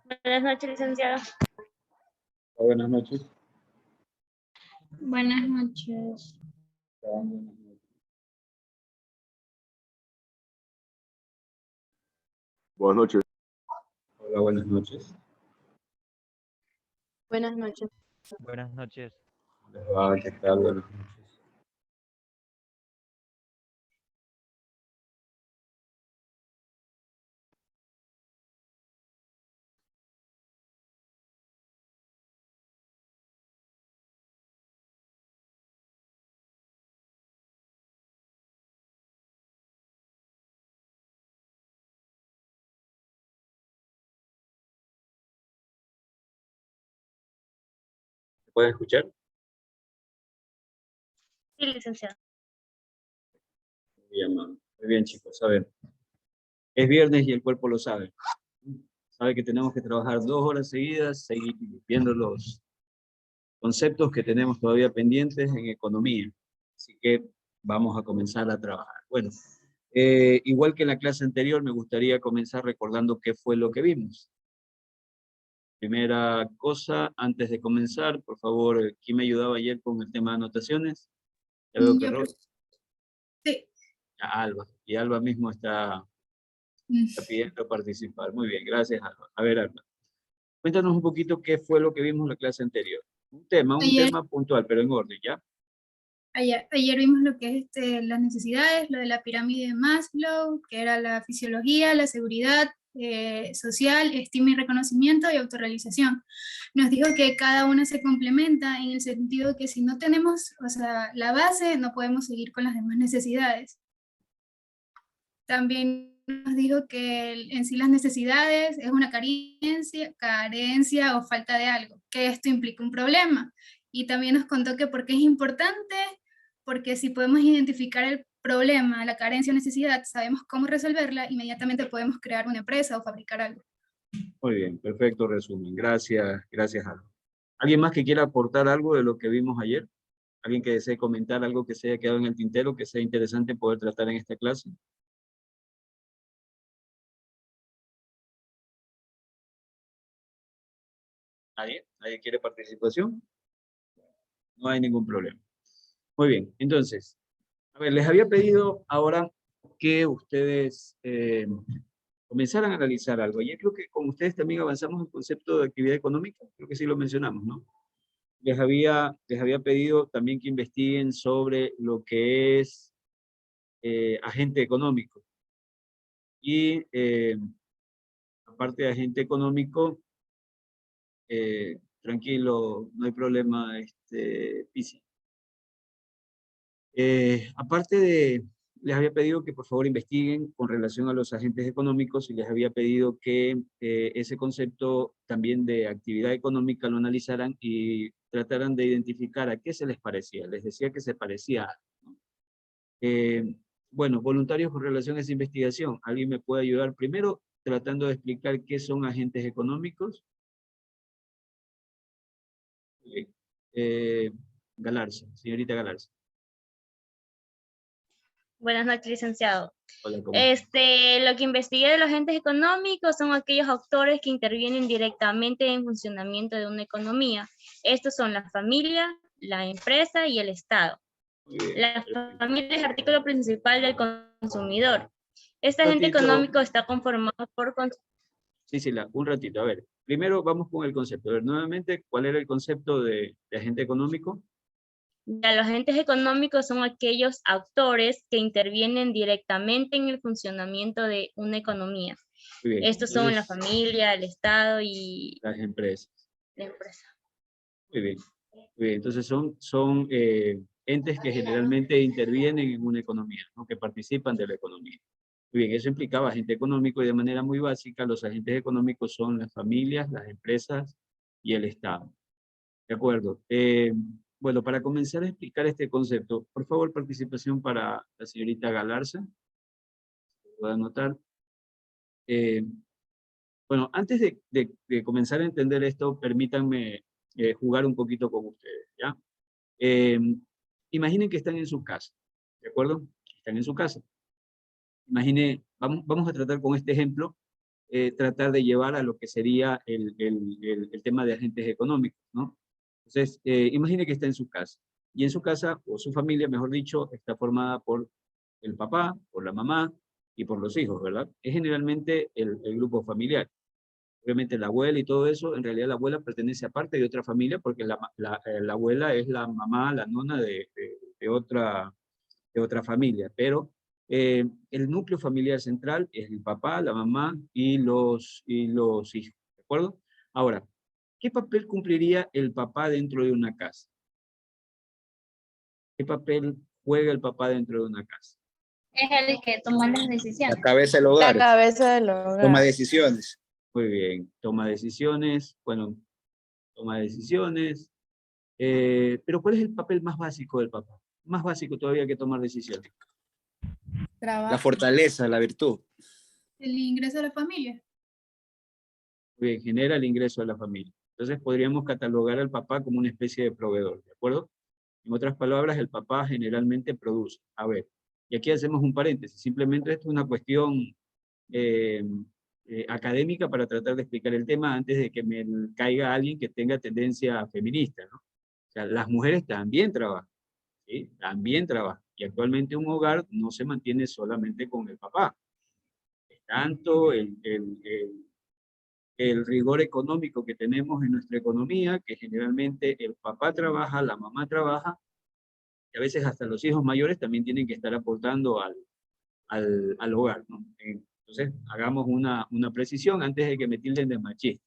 Buenas noches, licenciado. Buenas noches. Buenas noches. Buenas noches. Hola, buenas noches. Buenas noches. Buenas noches. ¿Les va? ¿Qué tal? Buenas noches. ¿Se puede escuchar? Sí, licenciado. Muy bien, chicos. A ver, es viernes y el cuerpo lo sabe. Sabe que tenemos que trabajar 2 horas seguidas, seguir viendo los conceptos que tenemos todavía pendientes en economía. Así que vamos a comenzar a trabajar. Bueno, igual que en la clase anterior, me gustaría comenzar recordando qué fue lo que vimos. Primera cosa, antes de comenzar, por favor, ¿quién me ayudaba ayer con el tema de anotaciones? Ya veo que Sí. Alba. Y Alba mismo está pidiendo participar. Muy bien, gracias, Alba. A ver, Alba, cuéntanos un poquito qué fue lo que vimos en la clase anterior. Un tema puntual, pero en orden, ¿ya? Ayer vimos lo que es las necesidades, lo de la pirámide de Maslow, que era la fisiología, la seguridad social, estima y reconocimiento y autorrealización. Nos dijo que cada una se complementa en el sentido que si no tenemos, o sea, la base, no podemos seguir con las demás necesidades. También nos dijo que en sí las necesidades es una carencia o falta de algo, que esto implica un problema. Y también nos contó que por qué es importante, porque si podemos identificar el problema, la carencia o necesidad, sabemos cómo resolverla, inmediatamente podemos crear una empresa o fabricar algo. Muy bien, perfecto resumen. Gracias, gracias, Alba. ¿Alguien más que quiera aportar algo de lo que vimos ayer? ¿Alguien que desee comentar algo que se haya quedado en el tintero, que sea interesante poder tratar en esta clase? ¿Nadie? ¿Nadie quiere participación? No hay ningún problema. Muy bien, entonces, a ver, les había pedido ahora que ustedes comenzaran a analizar algo. Ayer creo que con ustedes también avanzamos el concepto de actividad económica, creo que sí lo mencionamos, ¿no? Les había pedido también que investiguen sobre lo que es agente económico. Y aparte de agente económico, tranquilo, no hay problema, Pisi. Les había pedido que por favor investiguen con relación a los agentes económicos y les había pedido que ese concepto también de actividad económica lo analizaran y trataran de identificar a qué se les parecía. Les decía que se parecía a algo, ¿no? Bueno, voluntarios con relación a esa investigación. ¿Alguien me puede ayudar primero tratando de explicar qué son agentes económicos? Galarza, señorita Galarza. Buenas noches, licenciado. Hola, ¿cómo está? Lo que investigué de los agentes económicos son aquellos actores que intervienen directamente en el funcionamiento de una economía. Estos son la familia, la empresa y el Estado. Muy bien, La perfecto. familia es el artículo principal del consumidor. Este agente económico está conformado por... Sí, un ratito. A ver, primero vamos con el concepto. A ver, nuevamente, ¿cuál era el concepto de agente económico? Ya, los agentes económicos son aquellos actores que intervienen directamente en el funcionamiento de una economía. Muy bien. Estos son la Entonces, familia, el Estado y las empresas. la empresa. Muy bien. Muy bien. Entonces son entes que generalmente intervienen en una economía, ¿no? Que participan de la economía. Muy bien, eso implicaba agente económico y de manera muy básica los agentes económicos son las familias, las empresas y el Estado. De acuerdo. Bueno, para comenzar a explicar este concepto, por favor, participación para la señorita Galarza. Puedo anotar. Bueno, antes de comenzar a entender esto, permítanme jugar un poquito con ustedes, ¿ya? Imaginen que están en su casa, ¿de acuerdo? Están en su casa. Imaginen, vamos a tratar con este ejemplo tratar de llevar a lo que sería el tema de agentes económicos, ¿no? Entonces, imagine que está en su casa, y en su casa, o su familia, mejor dicho, está formada por el papá, por la mamá y por los hijos, ¿verdad? Es generalmente el grupo familiar. Obviamente la abuela y todo eso, en realidad la abuela pertenece a parte de otra familia, porque la abuela es la mamá, la nona de otra familia, pero el núcleo familiar central es el papá, la mamá y los hijos, ¿de acuerdo? Ahora, ¿qué papel cumpliría el papá dentro de una casa? ¿Qué papel juega el papá dentro de una casa? Es el que toma las La decisiones. cabeza del La hogar. cabeza del hogar. Toma decisiones. Muy bien, toma decisiones, bueno, toma decisiones, pero ¿cuál es el papel más básico del papá? Más básico todavía que tomar decisiones. Trabajo. La fortaleza, la virtud. El ingreso a la familia. Muy bien, genera el ingreso a la familia. Entonces podríamos catalogar al papá como una especie de proveedor, ¿de acuerdo? En otras palabras, el papá generalmente produce. A ver, y aquí hacemos un paréntesis, simplemente esto es una cuestión académica para tratar de explicar el tema antes de que me caiga alguien que tenga tendencia feminista, ¿no? O sea, las mujeres también trabajan, ¿sí? También trabajan. Y actualmente un hogar no se mantiene solamente con el papá. Es tanto el rigor económico que tenemos en nuestra economía, que generalmente el papá trabaja, la mamá trabaja, y a veces hasta los hijos mayores también tienen que estar aportando al hogar, ¿no? Entonces, hagamos una precisión antes de que me tilden de machista.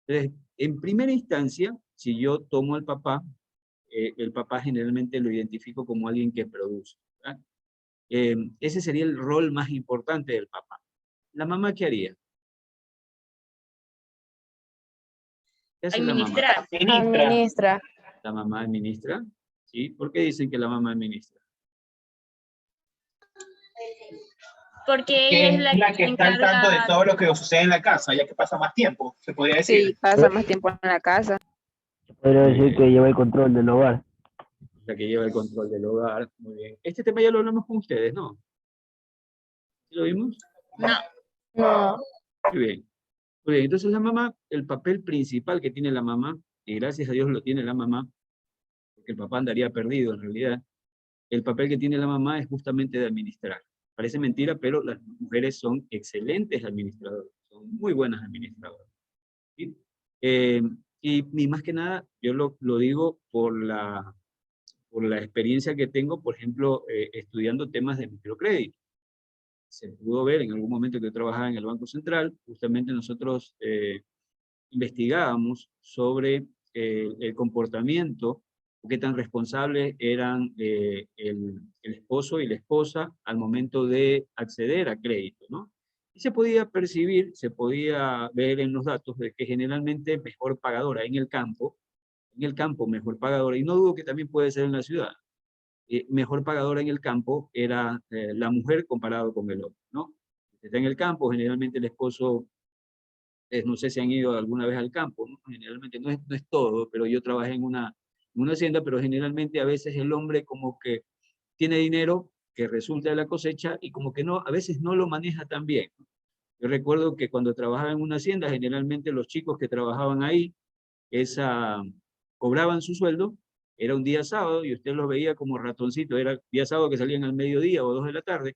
Entonces, en primera instancia, si yo tomo al papá, el papá generalmente lo identifico como alguien que produce, ¿verdad? Ese sería el rol más importante del papá. ¿La mamá qué haría? ¿Qué hace la mamá? Administrar. Administra. La mamá administra, ¿sí? ¿Por qué dicen que la mamá administra? Porque ella es la que está al tanto de encarga. todo lo que sucede en la casa, ya que pasa más tiempo, se podría decir. Sí, pasa más tiempo en la casa. Podría decir que lleva el control del hogar. La que lleva el control del hogar. Muy bien. Este tema ya lo hablamos con ustedes, ¿no? ¿Sí lo vimos? No, No. Muy bien. Muy bien. Entonces la mamá, el papel principal que tiene la mamá, y gracias a Dios lo tiene la mamá, porque el papá andaría perdido en realidad, el papel que tiene la mamá es justamente de administrar. Parece mentira, pero las mujeres son excelentes administradoras, son muy buenas administradoras, ¿sí? Y más que nada, yo lo digo por la experiencia que tengo, por ejemplo, estudiando temas de microcrédito. Se pudo ver en algún momento que yo trabajaba en el Banco Central, justamente nosotros investigábamos sobre el comportamiento, qué tan responsables eran el esposo y la esposa al momento de acceder a crédito, ¿no? Y se podía percibir, se podía ver en los datos de que generalmente mejor pagadora en el campo mejor pagadora, y no dudo que también puede ser en la ciudad, mejor pagadora en el campo era la mujer comparado con el hombre, ¿no? Está en el campo, generalmente el esposo, no sé si han ido alguna vez al campo, ¿no? Generalmente no es todo, pero yo trabajé en una hacienda, pero generalmente a veces el hombre como que tiene dinero que resulta de la cosecha y como que no, a veces no lo maneja tan bien. Yo recuerdo que cuando trabajaba en una hacienda, generalmente los chicos que trabajaban ahí, cobraban su sueldo, era un día sábado y usted los veía como ratoncitos, era día sábado que salían al mediodía o 2 de la tarde,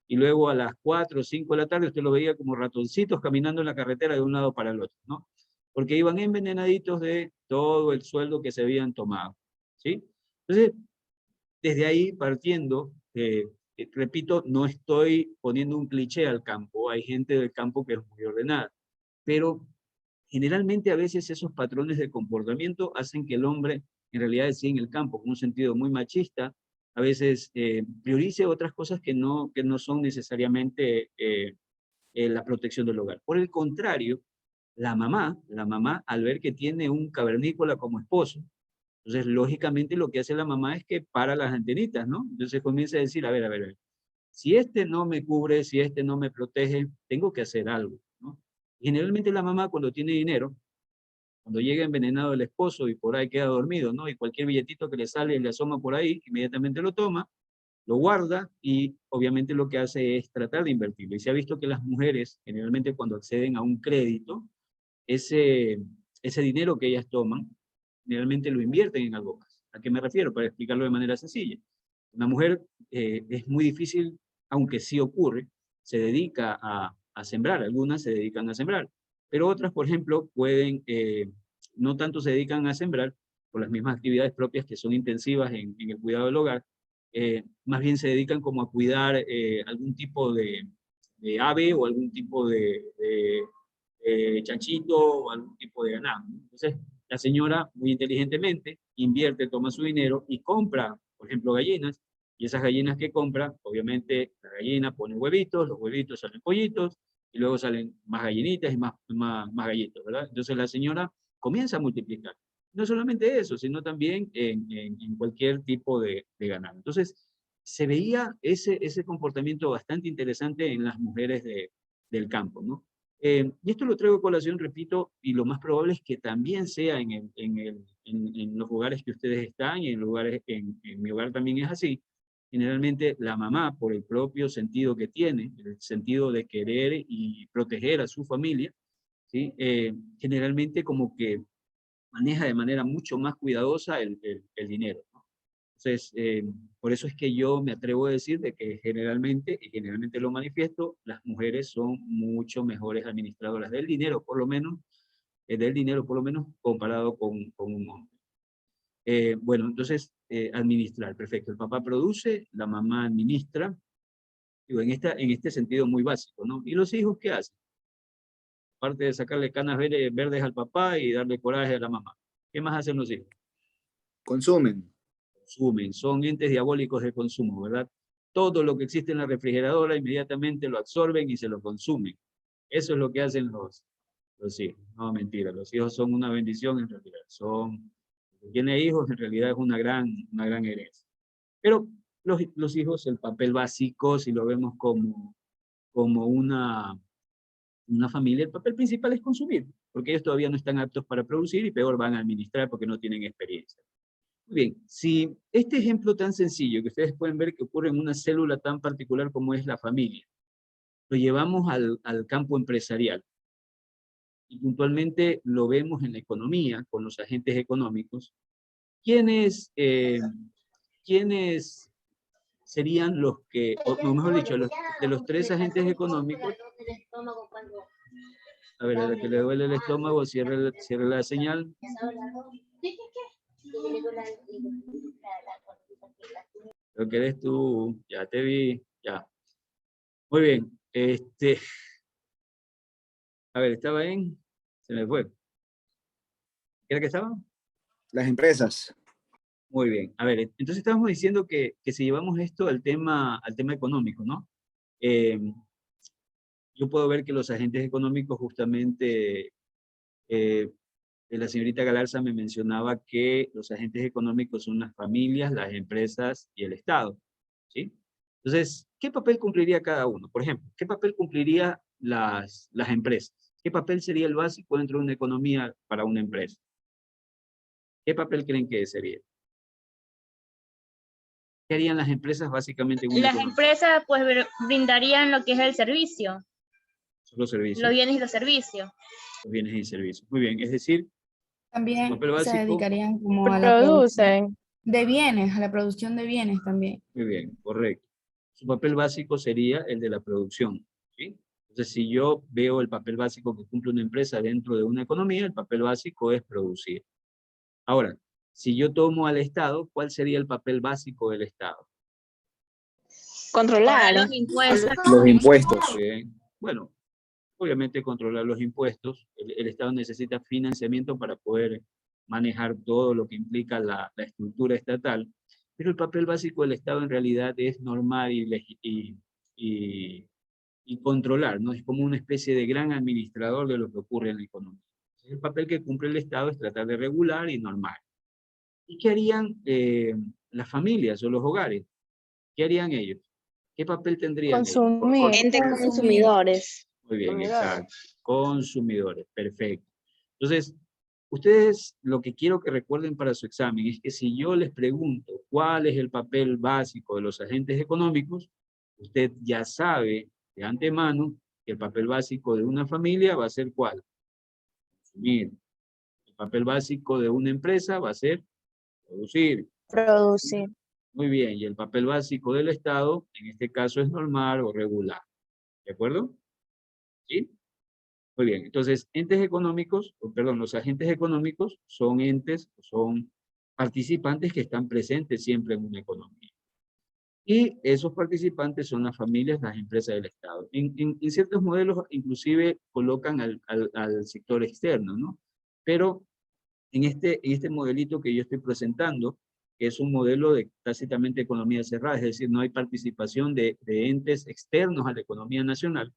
y luego a las 4 o 5 de la tarde usted los veía como ratoncitos caminando en la carretera de un lado para el otro, ¿no? Porque iban envenenaditos de todo el sueldo que se habían tomado, ¿sí? Entonces, desde ahí partiendo, repito, no estoy poniendo un cliché al campo, hay gente del campo que es muy ordenada, pero generalmente a veces esos patrones de comportamiento hacen que el hombre en realidad esté en el campo con un sentido muy machista, a veces priorice otras cosas que no son necesariamente la protección del hogar. Por el contrario, la mamá al ver que tiene un cavernícola como esposo, entonces lógicamente lo que hace la mamá es que para las antenitas, ¿no? Entonces comienza a decir, a ver, si este no me cubre, si este no me protege, tengo que hacer algo, ¿no? Y generalmente la mamá cuando tiene dinero, cuando llega envenenado el esposo y por ahí queda dormido, ¿no? Y cualquier billetito que le sale y le asoma por ahí, inmediatamente lo toma lo guarda y obviamente lo que hace es tratar de invertirlo. Y se ha visto que las mujeres, generalmente cuando acceden a un crédito, ese dinero que ellas toman, generalmente lo invierten en algo más. ¿A qué me refiero? Para explicarlo de manera sencilla. Una mujer es muy difícil, aunque sí ocurre, se dedica a sembrar. Algunas se dedican a sembrar, pero otras, por ejemplo, pueden, no tanto se dedican a sembrar por las mismas actividades propias que son intensivas en el cuidado del hogar, más bien se dedican como a cuidar algún tipo de ave o algún tipo de chanchito o algún tipo de ganado. Entonces, la señora muy inteligentemente invierte, toma su dinero y compra, por ejemplo, gallinas, y esas gallinas que compra, obviamente la gallina pone huevitos, los huevitos salen pollitos, y luego salen más gallinitas y más gallitos, ¿verdad? Entonces la señora comienza a multiplicar. No solamente eso, sino también en cualquier tipo de ganado. Entonces, se veía ese comportamiento bastante interesante en las mujeres del campo, ¿no? Y esto lo traigo a colación, repito, y lo más probable es que también sea en los lugares que ustedes están y en mi hogar también es así. Generalmente la mamá, por el propio sentido que tiene, el sentido de querer y proteger a su familia, ¿sí? Generalmente como que maneja de manera mucho más cuidadosa el dinero, ¿no? Entonces, por eso es que yo me atrevo a decir de que generalmente, y generalmente lo manifiesto, las mujeres son mucho mejores administradoras del dinero por lo menos comparado con un hombre. Bueno, entonces, administrar, perfecto. El papá produce, la mamá administra, digo, en este sentido muy básico, ¿no? ¿Y los hijos qué hacen? Aparte de sacarle canas verdes al papá y darle coraje a la mamá. ¿Qué más hacen los hijos? Consumen. Consumen, son entes diabólicos de consumo, ¿verdad? Todo lo que existe en la refrigeradora inmediatamente lo absorben y se lo consumen. Eso es lo que hacen los hijos. No, mentira, los hijos son una bendición en realidad. El que tiene hijos en realidad es una gran herencia. Pero los hijos, el papel básico, si lo vemos como una familia, el papel principal es consumir, porque ellos todavía no están aptos para producir y peor van a administrar porque no tienen experiencia. Muy bien, si este ejemplo tan sencillo que ustedes pueden ver que ocurre en una célula tan particular como es la familia, lo llevamos al campo empresarial y puntualmente lo vemos en la economía con los agentes económicos, ¿quiénes serían los que, o mejor dicho, de los tres agentes económicos? A ver, a la que le duele el estómago, cierre la señal. Lo que eres tú, ya te vi, ya. Muy bien, a ver, ¿estaba en? Se me fue. ¿Qué era que estaba? Las empresas. Muy bien, a ver, entonces estábamos diciendo que si llevamos esto al tema económico, ¿no? Yo puedo ver que los agentes económicos justamente, la señorita Galarza me mencionaba que los agentes económicos son las familias, las empresas y el Estado, ¿sí? Entonces, ¿qué papel cumpliría cada uno? Por ejemplo, ¿qué papel cumpliría las empresas? ¿Qué papel sería el básico dentro de una economía para una empresa? ¿Qué papel creen que sería? ¿Qué harían las empresas básicamente en una Las economía? empresas pues brindarían lo que es el servicio, Los servicios. los bienes y los servicios. Los bienes y servicios. Muy bien, es decir, También papel se básico. dedicarían como a la producción Producen. de bienes, a la producción de bienes también. Muy bien, correcto. Su papel básico sería el de la producción, ¿sí? Entonces, si yo veo el papel básico que cumple una empresa dentro de una economía, el papel básico es producir. Ahora, si yo tomo al Estado, ¿cuál sería el papel básico del Estado? Controlar. Los impuestos. Los impuestos. Bien. Bueno, obviamente controlar los impuestos. El Estado necesita financiamiento para poder manejar todo lo que implica la estructura estatal, pero el papel básico del Estado en realidad es normar y controlar, ¿no? Es como una especie de gran administrador de lo que ocurre en la economía. El papel que cumple el Estado es tratar de regular y normar. ¿Y qué harían las familias o los hogares? ¿Qué harían ellos? ¿Qué papel tendrían Consumir. ellos? Ente consumidores. Muy bien, exacto. Consumidores, perfecto. Entonces, ustedes lo que quiero que recuerden para su examen es que si yo les pregunto cuál es el papel básico de los agentes económicos, usted ya sabe de antemano que el papel básico de una familia va a ser ¿cuál? Consumir. El papel básico de una empresa va a ser producir. Producir. Muy bien, y el papel básico del Estado, en este caso, es normal o regular. ¿De acuerdo? ¿Sí? Muy bien, entonces, entes económicos, perdón, los agentes económicos son entes, son participantes que están presentes siempre en una economía. Y esos participantes son las familias, las empresas del Estado. En ciertos modelos, inclusive, colocan al sector externo, ¿no? Pero en este modelito que yo estoy presentando, que es un modelo de tácitamente economía cerrada, es decir, no hay participación de entes externos a la economía nacional.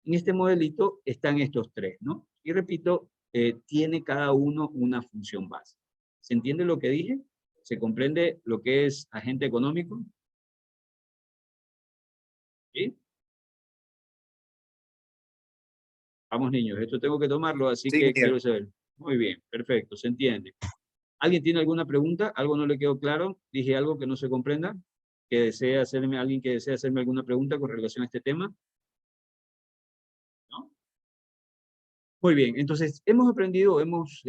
En este modelito están estos tres, ¿no? Y repito, tiene cada uno una función base. ¿Se entiende lo que dije? ¿Se comprende lo que es agente económico? ¿Sí? Vamos, niños, esto tengo que tomarlo, así Sí, que ingeniero. quiero saber. Muy bien, perfecto, se entiende. ¿Alguien tiene alguna pregunta? ¿Algo no le quedó claro? ¿Dije algo que no se comprenda? ¿Que desea hacerme, alguien que desea hacerme alguna pregunta con relación a este tema? ¿No? Muy bien, entonces hemos aprendido, hemos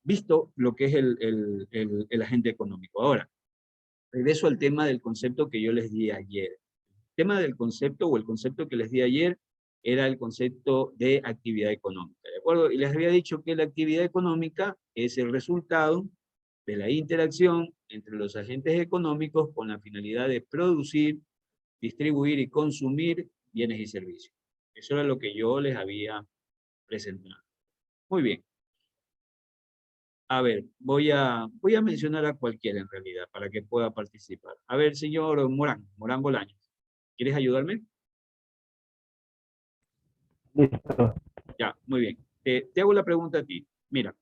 visto lo que es el agente económico. Ahora, regreso al tema del concepto que yo les di ayer. El tema del concepto o el concepto que les di ayer era el concepto de actividad económica, ¿de acuerdo? Y les había dicho que la actividad económica es el resultado de la interacción entre los agentes económicos con la finalidad de producir, distribuir y consumir bienes y servicios. Eso era lo que yo les había presentado. Muy bien. A ver, voy a mencionar a cualquiera en realidad para que pueda participar. A ver, señor Morán Bolaños, ¿quieres ayudarme? Listo. Ya, muy bien. Te hago la pregunta a ti. Mira,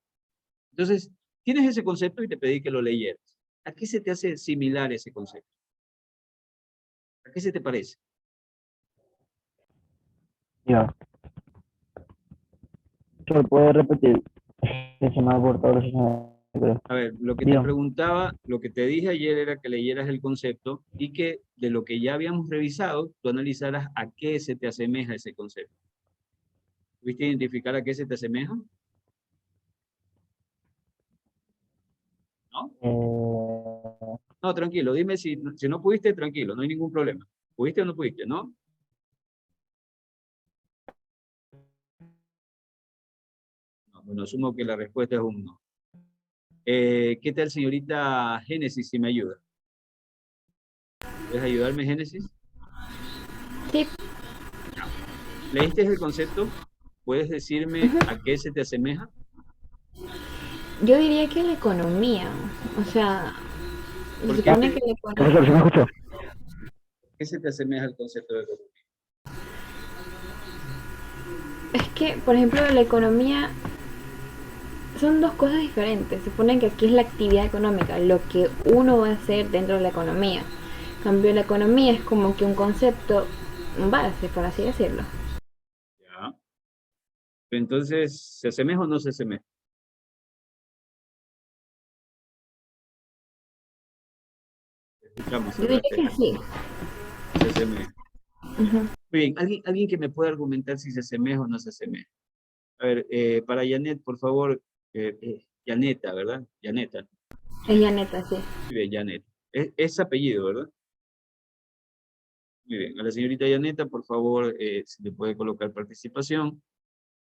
entonces, tienes ese concepto y te pedí que lo leyeras. ¿A qué se te hace similar ese concepto? ¿A qué se te parece? Ya. ¿Se lo puede repetir? Que se me ha cortado la señal, creo. A ver, lo que te Dígame. preguntaba, lo que te dije ayer era que leyeras el concepto y que de lo que ya habíamos revisado, tú analizaras a qué se te asemeja ese concepto. ¿Pudiste identificar a qué se te asemeja? ¿No? No, tranquilo, dime si no pudiste, tranquilo, no hay ningún problema. ¿Pudiste o no pudiste, no? No, bueno, asumo que la respuesta es un no. ¿Qué tal, señorita Génesis, si me ayuda? ¿Puedes ayudarme, Génesis? Sí. ¿Leíste el concepto? ¿Puedes decirme a qué se te asemeja? Yo diría que la economía, o sea, ¿Por se qué, supone que la economía, Profesor, ¿se me escucha? qué se te asemeja el concepto de economía? es que, por ejemplo, la economía son dos cosas diferentes. Se supone que aquí es la actividad económica, lo que uno va a hacer dentro de la economía. En cambio, la economía es como que un concepto base, por así decirlo. Ya. Entonces, ¿se asemeja o no se asemeja? Escuchamos, Yo diría que sí. se asemeja. Ujú. Muy bien, ¿alguien que me pueda argumentar si se asemeja o no se asemeja? A ver, para Janet, por favor, Janeta, ¿verdad? Janeta. Es ya neta, sí. Muy bien, Janet. Es apellido, ¿verdad? Muy bien. A la señorita Janeta, por favor, si le puede colocar participación.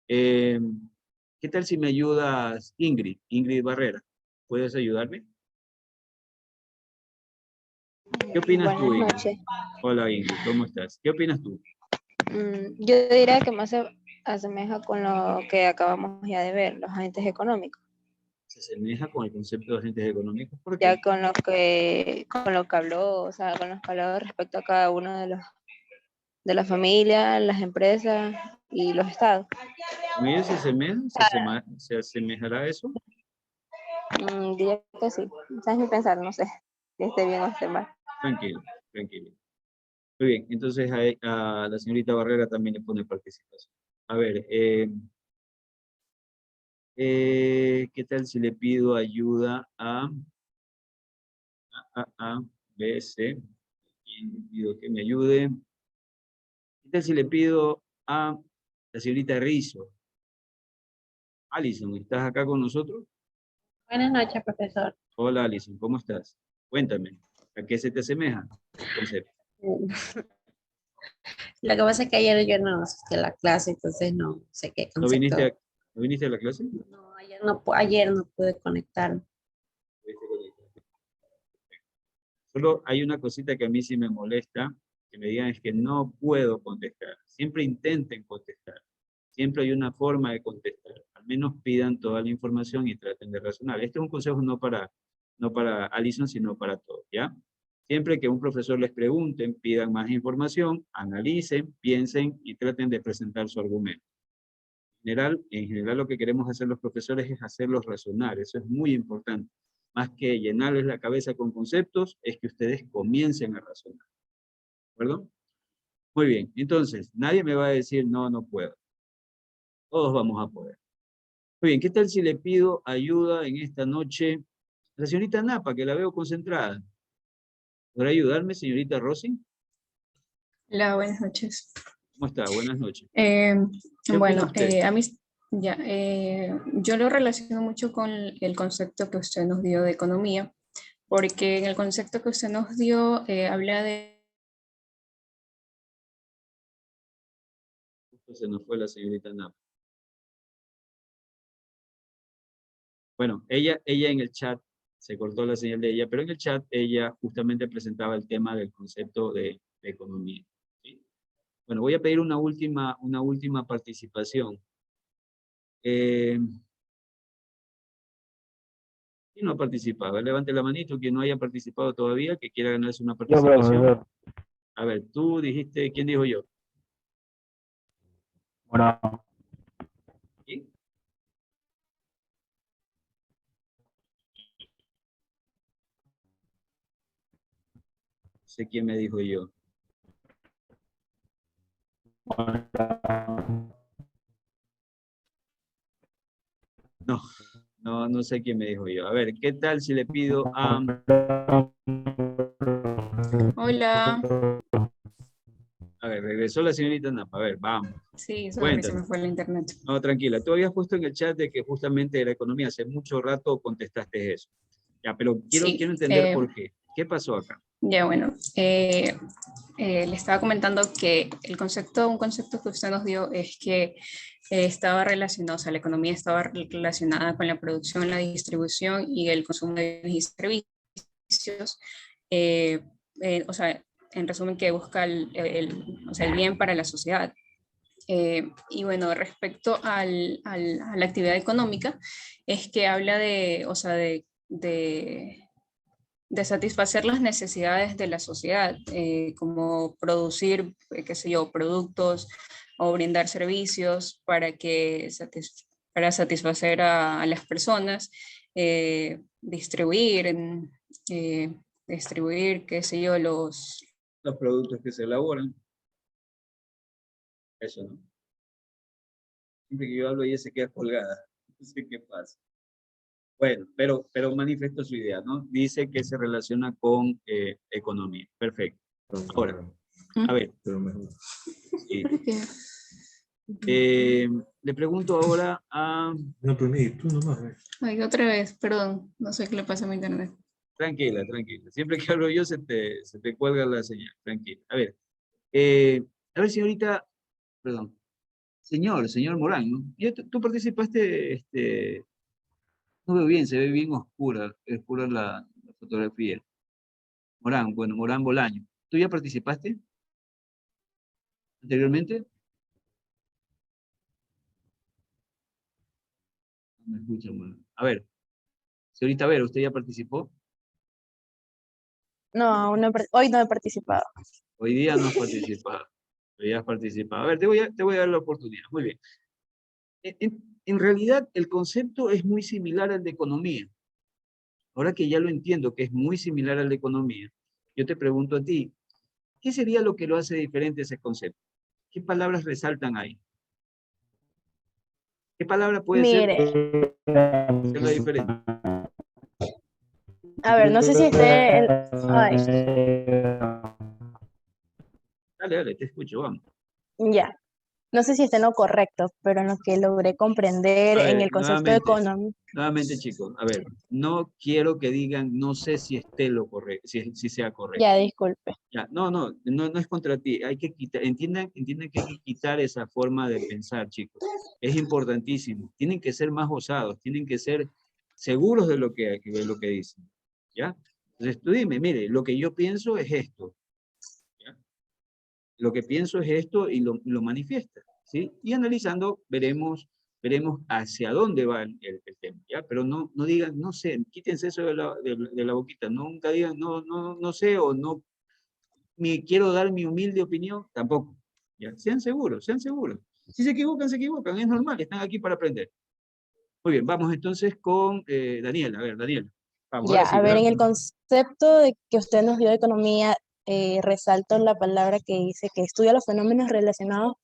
Eh, ¿Qué tal si me ayudas, Ingrid? Ingrid Barrera. ¿Puedes ayudarme? ¿Qué opinas tú, Buenas Ingrid? noches. Hola, Ingrid, ¿cómo estás? ¿Qué opinas tú? Yo diría que más se asemeja con lo que acabamos ya de ver, los agentes económicos. ¿Se asemeja con el concepto de agentes económicos? ¿Por Ya qué? con lo que habló, o sea, con lo que habló respecto a cada uno de la familia, las empresas y los estados. ¿Con ellos se asemeja? ¿Se asemejará a eso? Diría que sí. Esa es mi pensar, no sé si esté bien o esté mal. Tranquilo, tranquilo. Muy bien, entonces a la señorita Barrera también le pone participación. A ver, ¿Qué tal si le pido ayuda a B, C? Y le pido que me ayude. ¿Qué tal si le pido a la señorita Rizzo? Alison, ¿estás acá con nosotros? Buenas noches, profesor. Hola, Alison, ¿cómo estás? Cuéntame, ¿a qué se te asemeja el concepto? Lo que pasa es que ayer yo no asistí a la clase, entonces no sé qué ¿No concepto. ¿no viniste a la clase? No, ayer no pude conectarme. Solo hay una cosita que a mí sí me molesta, que me digan es que no puedo contestar. Siempre intenten contestar. Siempre hay una forma de contestar. Al menos pidan toda la información y traten de razonar. Este es un consejo no para Alison, sino para todos, ¿ya? Siempre que un profesor les pregunte, pidan más información, analicen, piensen y traten de presentar su argumento. En general lo que queremos hacer los profesores es hacerlos razonar. Eso es muy importante. Más que llenarles la cabeza con conceptos, es que ustedes comiencen a razonar. ¿De acuerdo? Muy bien. Entonces, nadie me va a decir, no, no puedo. Todos vamos a poder. Muy bien. ¿Qué tal si le pido ayuda en esta noche a la señorita Napa, que la veo concentrada? ¿Podrá ayudarme, señorita Rossi? Hola, buenas noches. ¿Cómo está? Buenas noches. Bueno, a mí, ya, yo lo relaciono mucho con el concepto que usted nos dio de economía, porque en el concepto que usted nos dio habla de... Justo se nos fue la señorita Napa. Bueno, ella en el chat, se cortó la señal de ella, pero en el chat ella justamente presentaba el tema del concepto de economía. ¿Sí? Bueno, voy a pedir una última participación. ¿Quién no ha participado? Levante la manito, quien no haya participado todavía, que quiera ganarse una participación. A ver, tú dijiste, ¿quién dijo yo? Morán. ¿Sí? No sé quién me dijo yo. No sé quién me dijo yo. A ver, ¿qué tal si le pido a... Hola. A ver, regresó la señorita Napa. A ver, vamos. Sí, solo que se Cuéntanos. me fue el internet. No, tranquila. Tú habías puesto en el chat de que justamente era economía. Hace mucho rato contestaste eso. Ya, pero quiero entender por qué. ¿Qué pasó acá? Ya, bueno. Le estaba comentando que un concepto que usted nos dio es que estaba relacionado, o sea, la economía estaba relacionada con la producción, la distribución y el consumo de bienes y servicios. O sea, en resumen, que busca o sea, el bien para la sociedad. Y bueno, respecto a la actividad económica, es que habla de, o sea, de satisfacer las necesidades de la sociedad, como producir, qué sé yo, productos o brindar servicios para satisfacer a las personas, distribuir, qué sé yo, Los productos que se elaboran. Eso, ¿no? Siempre que yo hablo ella se queda colgada. No sé qué pasa. Bueno, pero manifiesto su idea, ¿no? Dice que se relaciona con economía. Perfecto. Ahora, a ver. Sí. Le pregunto ahora a... No, pero tú nomás. Ay, otra vez, perdón, no sé qué le pasa a mi internet. Tranquila, tranquila. Siempre que hablo yo se te cuelga la señal. Tranquila. A ver, señorita, perdón. Señor Morán, ¿no? Tú participaste, no veo bien, se ve bien oscura la fotografía. Morán, bueno, Morán Bolaño. ¿Tú ya participaste anteriormente? No me escucha, bueno. A ver, señorita Vera, ¿usted ya participó? No, hoy no he participado. Hoy día no has participado. Hoy día has participado. A ver, te voy a dar la oportunidad. Muy bien. En realidad, el concepto es muy similar al de economía. Ahora que ya lo entiendo, que es muy similar al de economía, yo te pregunto a ti, ¿qué sería lo que lo hace diferente ese concepto? ¿Qué palabras resaltan ahí? ¿Qué palabra puede Mire, ser la diferente? a ver, no sé si esté... Ay, Dale, dale, te escucho, vamos. ya. No sé si esté en lo correcto, pero en lo que logré comprender A en ver, el concepto de economía. nuevamente chicos, a ver, no quiero que digan, no sé si esté lo correcto, si sea correcto. Ya, disculpe. Ya, no es contra ti, hay que quitar, entiendan que hay que quitar esa forma de pensar, chicos. Es importantísimo, tienen que ser más osados, tienen que ser seguros de lo que dicen, ¿ya? Entonces tú dime, mire, lo que yo pienso es esto, ¿ya? Lo que pienso es esto y lo manifiesta, ¿sí? Y analizando veremos hacia dónde va el tema, ¿ya? Pero no digan, no sé, quítense eso de la boquita, nunca digan, no sé o no quiero dar mi humilde opinión, tampoco. ¿Ya? Sean seguros, sean seguros. Si se equivocan, es normal, están aquí para aprender. Muy bien, vamos entonces con Daniela. A ver, Daniela. Vamos, Ya, ahora sí, a ver, ¿verdad? en el concepto de que usted nos dio de economía, resalto la palabra que dice que estudia los fenómenos relacionados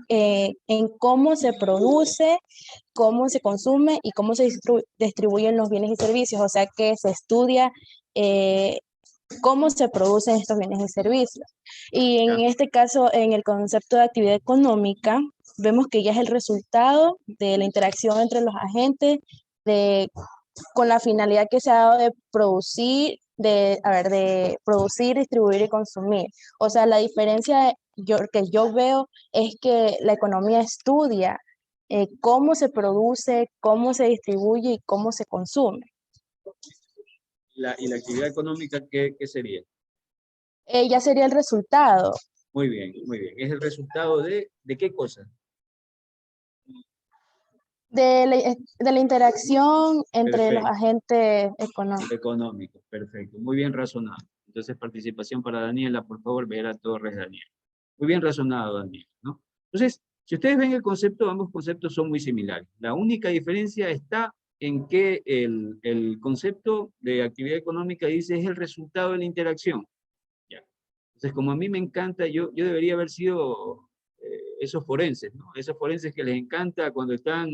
en cómo se produce, cómo se consume y cómo se distribuyen los bienes y servicios. O sea que se estudia cómo se producen estos bienes y servicios. Y en este caso, en el concepto de actividad económica, vemos que ya es el resultado de la interacción entre los agentes, con la finalidad que se ha dado de producir, de producir, distribuir y consumir. O sea, la diferencia que yo veo es que la economía estudia cómo se produce, cómo se distribuye y cómo se consume. ¿Y la actividad económica qué sería? Ya sería el resultado. Muy bien, muy bien. ¿Es el resultado de qué cosa? De la interacción entre los Perfecto. agentes económicos. Económico, perfecto. Muy bien razonado. Entonces, participación para Daniela, por favor, Vera Torres, Daniela. Muy bien razonado, Daniela, ¿no? Entonces, si ustedes ven el concepto, ambos conceptos son muy similares. La única diferencia está en que el concepto de actividad económica dice es el resultado de la interacción. Ya. Entonces, como a mí me encanta, yo debería haber sido esos forenses, ¿no? Esos forenses que les encanta cuando están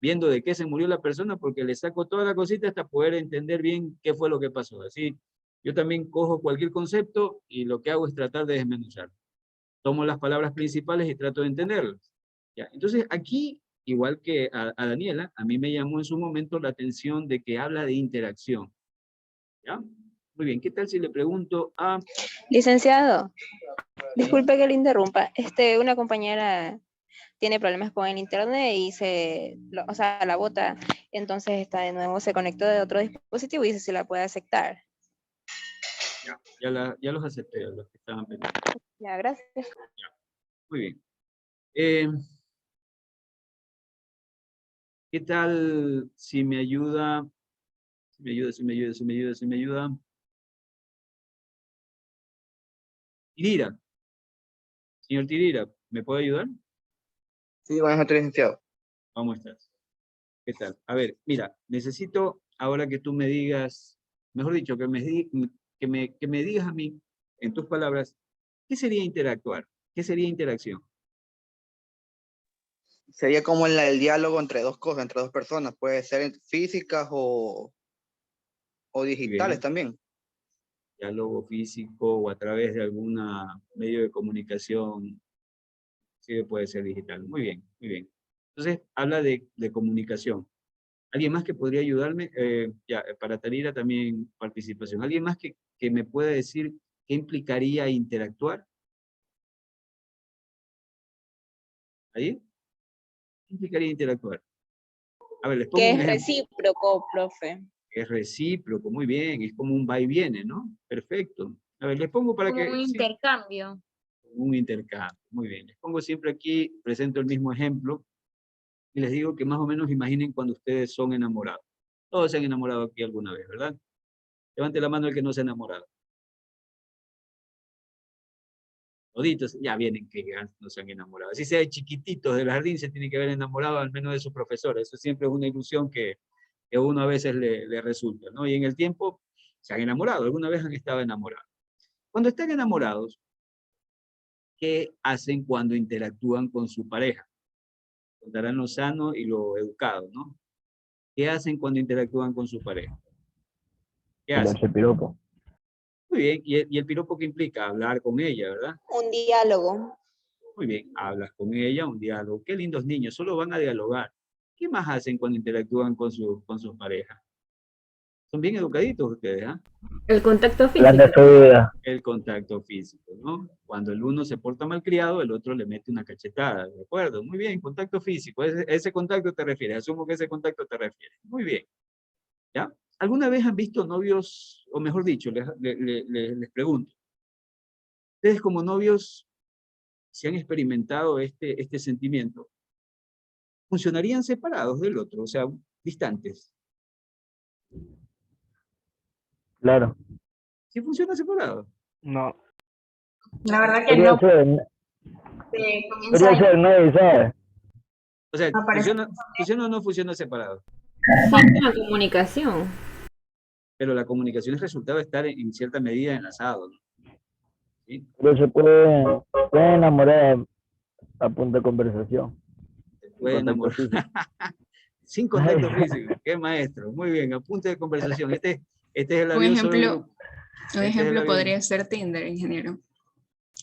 viendo de qué se murió la persona, porque les saco toda la cosita hasta poder entender bien qué fue lo que pasó. Así, yo también cojo cualquier concepto y lo que hago es tratar de desmenuzar. Tomo las palabras principales y trato de entenderlas. ¿Ya? Entonces, aquí, igual que a Daniela, a mí me llamó en su momento la atención de que habla de interacción. ¿Ya? Muy bien, ¿qué tal si le pregunto a... Licenciado, disculpe que le interrumpa. Una compañera tiene problemas con el internet y o sea, la bota, entonces está de nuevo, se conectó de otro dispositivo y dice si la puede aceptar. Ya los acepté, los que estaban pendientes. Ya, gracias. Ya. Muy bien. ¿Qué tal si me ayuda? Si me ayuda. Tirira. Señor Tirira, ¿me puede ayudar? Sí, buenas noches, licenciado. ¿Cómo estás? ¿Qué tal? A ver, mira, necesito ahora que tú me digas, mejor dicho, que me digas a mí, en tus palabras, ¿qué sería interactuar? ¿Qué sería interacción? Sería como el diálogo entre dos cosas, entre dos personas. Puede ser físicas o digitales también. Diálogo físico o a través de algún medio de comunicación, sí puede ser digital. Muy bien, muy bien. Entonces, habla de comunicación. ¿Alguien más que podría ayudarme? Para Tarira también participación. ¿Alguien más que me pueda decir qué implicaría interactuar? ¿Ahí? ¿Qué implicaría interactuar? A ver, les pongo Que un es ejemplo. recíproco, profe. Es recíproco, muy bien, es como un va y viene, ¿no? Perfecto. A ver, les pongo para Como que... un sí, intercambio. un intercambio, muy bien. Les pongo siempre aquí, presento el mismo ejemplo, y les digo que más o menos imaginen cuando ustedes son enamorados. Todos se han enamorado aquí alguna vez, ¿verdad? Levante la mano el que no se ha enamorado. Toditos ya vienen que no se han enamorado. Así sea chiquititos del jardín, se tienen que haber enamorado al menos de su profesor. Eso siempre es una ilusión que uno a veces le resulta, ¿no? Y en el tiempo se han enamorado, alguna vez han estado enamorados. Cuando están enamorados, ¿qué hacen cuando interactúan con su pareja? contarán lo sano y lo educado, ¿no? ¿Qué hacen cuando interactúan con su pareja? ¿Qué hacen? Tirarse piropo. Muy bien, y el piropo que implica hablar con ella, ¿verdad? Un diálogo. Muy bien, hablas con ella, un diálogo. Qué lindos niños, solo van a dialogar. ¿Qué más hacen cuando interactúan con sus parejas? Son bien educaditos ustedes, ¿ah? El contacto La físico. despedida. El contacto físico, ¿no? Cuando el uno se porta malcriado, el otro le mete una cachetada, ¿de acuerdo? Muy bien, contacto físico. Ese contacto te refieres, asumo que ese contacto te refieres. Muy bien, ¿ya? ¿Alguna vez han visto novios, o mejor dicho, les pregunto, ustedes como novios, si han experimentado este sentimiento, funcionarían separados del otro, o sea, distantes? Claro. ¿Sí funciona separado? No. La verdad que Podría no. ser, Comienza podría ser, no, ¿sabes? O sea, Aparece- ¿funciona o no funciona separado? Sí, la comunicación. Pero la comunicación es resultado de estar en cierta medida enlazado, ¿no? ¿Sí? Pero se puede enamorar a punta de conversación. Se puede Contacto enamorar. físico. Sin contacto físico. Qué maestro. Muy bien, a punto de conversación. Este es el Un avión sobre el ejemplo, grupo. un Este es el ejemplo avión. podría ser Tinder, ingeniero.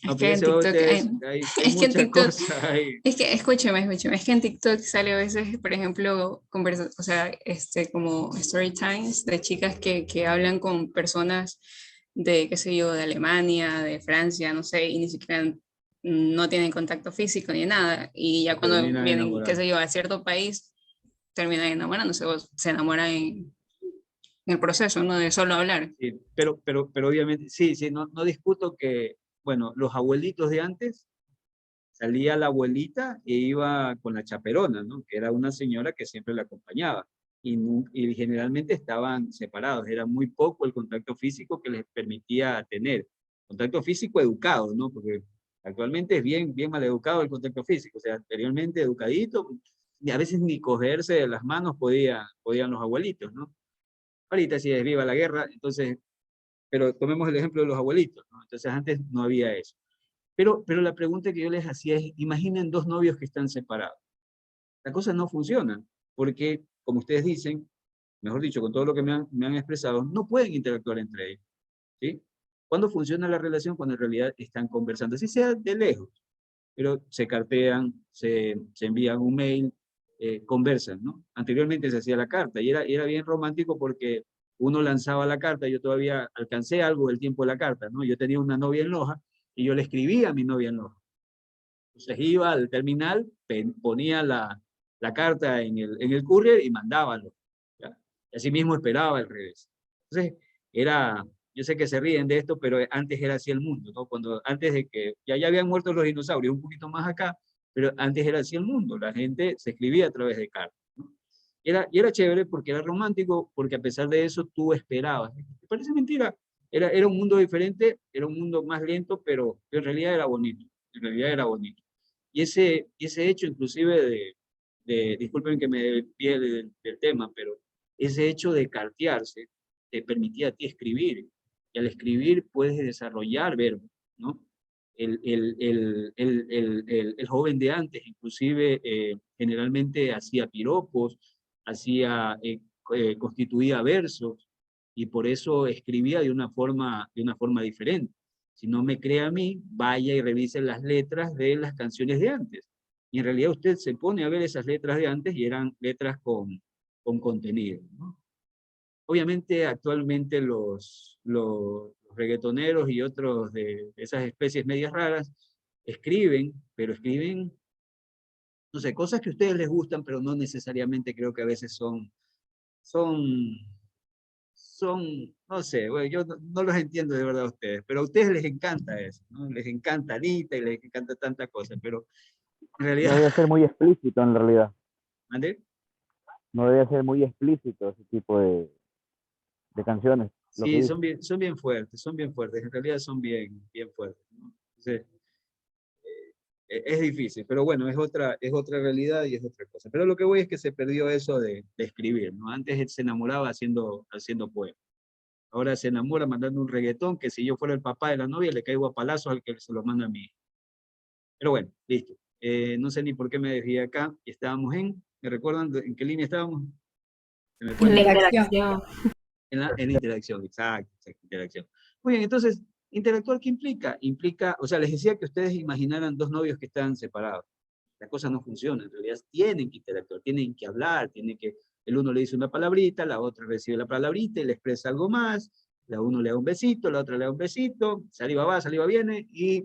Es No, que pero en ese TikTok hay es que en muchas TikTok, cosas ahí. es que escúchame, es que en TikTok sale a veces, por ejemplo, o sea, como story times de chicas que hablan con personas de, qué sé yo, de Alemania, de Francia, no sé, y ni siquiera no tienen contacto físico ni nada, y ya Se cuando terminan vienen, qué enamorando. sé yo, a cierto país, terminan enamorándose o se enamoran en el proceso, ¿no? De solo hablar. Sí, pero obviamente, sí, no discuto que, bueno, los abuelitos de antes, salía la abuelita e iba con la chaperona, ¿no? Que era una señora que siempre la acompañaba. Y generalmente estaban separados, era muy poco el contacto físico que les permitía tener. Contacto físico educado, ¿no? Porque actualmente es bien mal educado el contacto físico, o sea, anteriormente educadito, y a veces ni cogerse de las manos podían los abuelitos, ¿no? Ahorita sí es viva la guerra, entonces, pero tomemos el ejemplo de los abuelitos, ¿no? Entonces antes no había eso. Pero la pregunta que yo les hacía es, imaginen dos novios que están separados. La cosa no funciona, porque, como ustedes dicen, mejor dicho, con todo lo que me han expresado, no pueden interactuar entre ellos, ¿sí? ¿Cuándo funciona la relación? Cuando en realidad están conversando, así sea de lejos, pero se cartean, se envían un mail, conversan, ¿no? Anteriormente se hacía la carta y era bien romántico porque uno lanzaba la carta, yo todavía alcancé algo del tiempo de la carta, ¿no? Yo tenía una novia en Loja y yo le escribía a mi novia en Loja. Entonces iba al terminal, ponía la carta en el courier y mandábalo. ¿Ya? Y así mismo esperaba el regreso. Entonces, yo sé que se ríen de esto, pero antes era así el mundo, ¿no? Antes de que, ya habían muerto los dinosaurios, un poquito más acá, pero antes era así el mundo, la gente se escribía a través de cartas, ¿no? Y era chévere porque era romántico, porque a pesar de eso tú esperabas. ¿Te parece mentira? Era un mundo diferente, era un mundo más lento, pero en realidad era bonito, en realidad era bonito. Y ese hecho inclusive disculpen que me desvíe del tema, pero ese hecho de cartearse te permitía a ti escribir. Y al escribir puedes desarrollar verbos, ¿no? El joven de antes inclusive generalmente hacía piropos, constituía versos, y por eso escribía de una forma diferente. Si no me cree a mí, vaya y revise las letras de las canciones de antes. Y en realidad usted se pone a ver esas letras de antes y eran letras con contenido, ¿no? Obviamente actualmente los reggaetoneros y otros de esas especies medias raras escriben, pero escriben, no sé, cosas que a ustedes les gustan, pero no necesariamente creo que a veces son no sé, bueno, yo no los entiendo de verdad a ustedes, pero a ustedes les encanta eso, ¿no? Les encanta Anita y les encanta tanta cosa, pero en realidad... No debe ser muy explícito en realidad. ¿Mande? No debe ser muy explícito ese tipo de canciones. Lo que Sí, dice. son bien fuertes, en realidad son bien fuertes, ¿no? Entonces, es difícil, pero bueno, es otra realidad y es otra cosa. Pero lo que voy es que se perdió eso de escribir, ¿no? Antes él se enamoraba haciendo poemas. Ahora se enamora mandando un reggaetón que si yo fuera el papá de la novia le caigo a palazos al que se lo manda a mí. Pero bueno, listo. No sé ni por qué me desvié acá. Estábamos ¿me recuerdan en qué línea estábamos? Se me fue. La interacción. En la interacción, exacto, interacción. Muy bien, entonces, interactuar, ¿qué implica? Implica, o sea, les decía que ustedes imaginaran dos novios que están separados. La cosa no funciona, en realidad tienen que interactuar, tienen que hablar, el uno le dice una palabrita, la otra recibe la palabrita y le expresa algo más, la uno le da un besito, la otra le da un besito, saliva va, saliva viene, y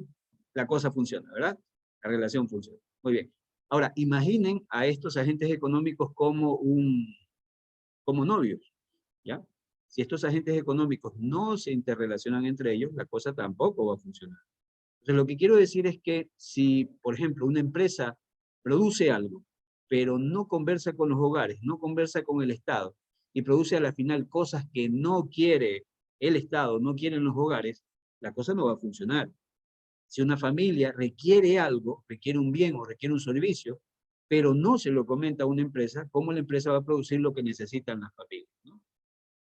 la cosa funciona, ¿verdad? La relación funciona. Muy bien. Ahora, imaginen a estos agentes económicos como novios, ¿ya? Si estos agentes económicos no se interrelacionan entre ellos, la cosa tampoco va a funcionar. Entonces, lo que quiero decir es que si, por ejemplo, una empresa produce algo, pero no conversa con los hogares, no conversa con el Estado, y produce a la final cosas que no quiere el Estado, no quieren los hogares, la cosa no va a funcionar. Si una familia requiere algo, requiere un bien o requiere un servicio, pero no se lo comenta a una empresa, ¿cómo la empresa va a producir lo que necesitan las familias, ¿no?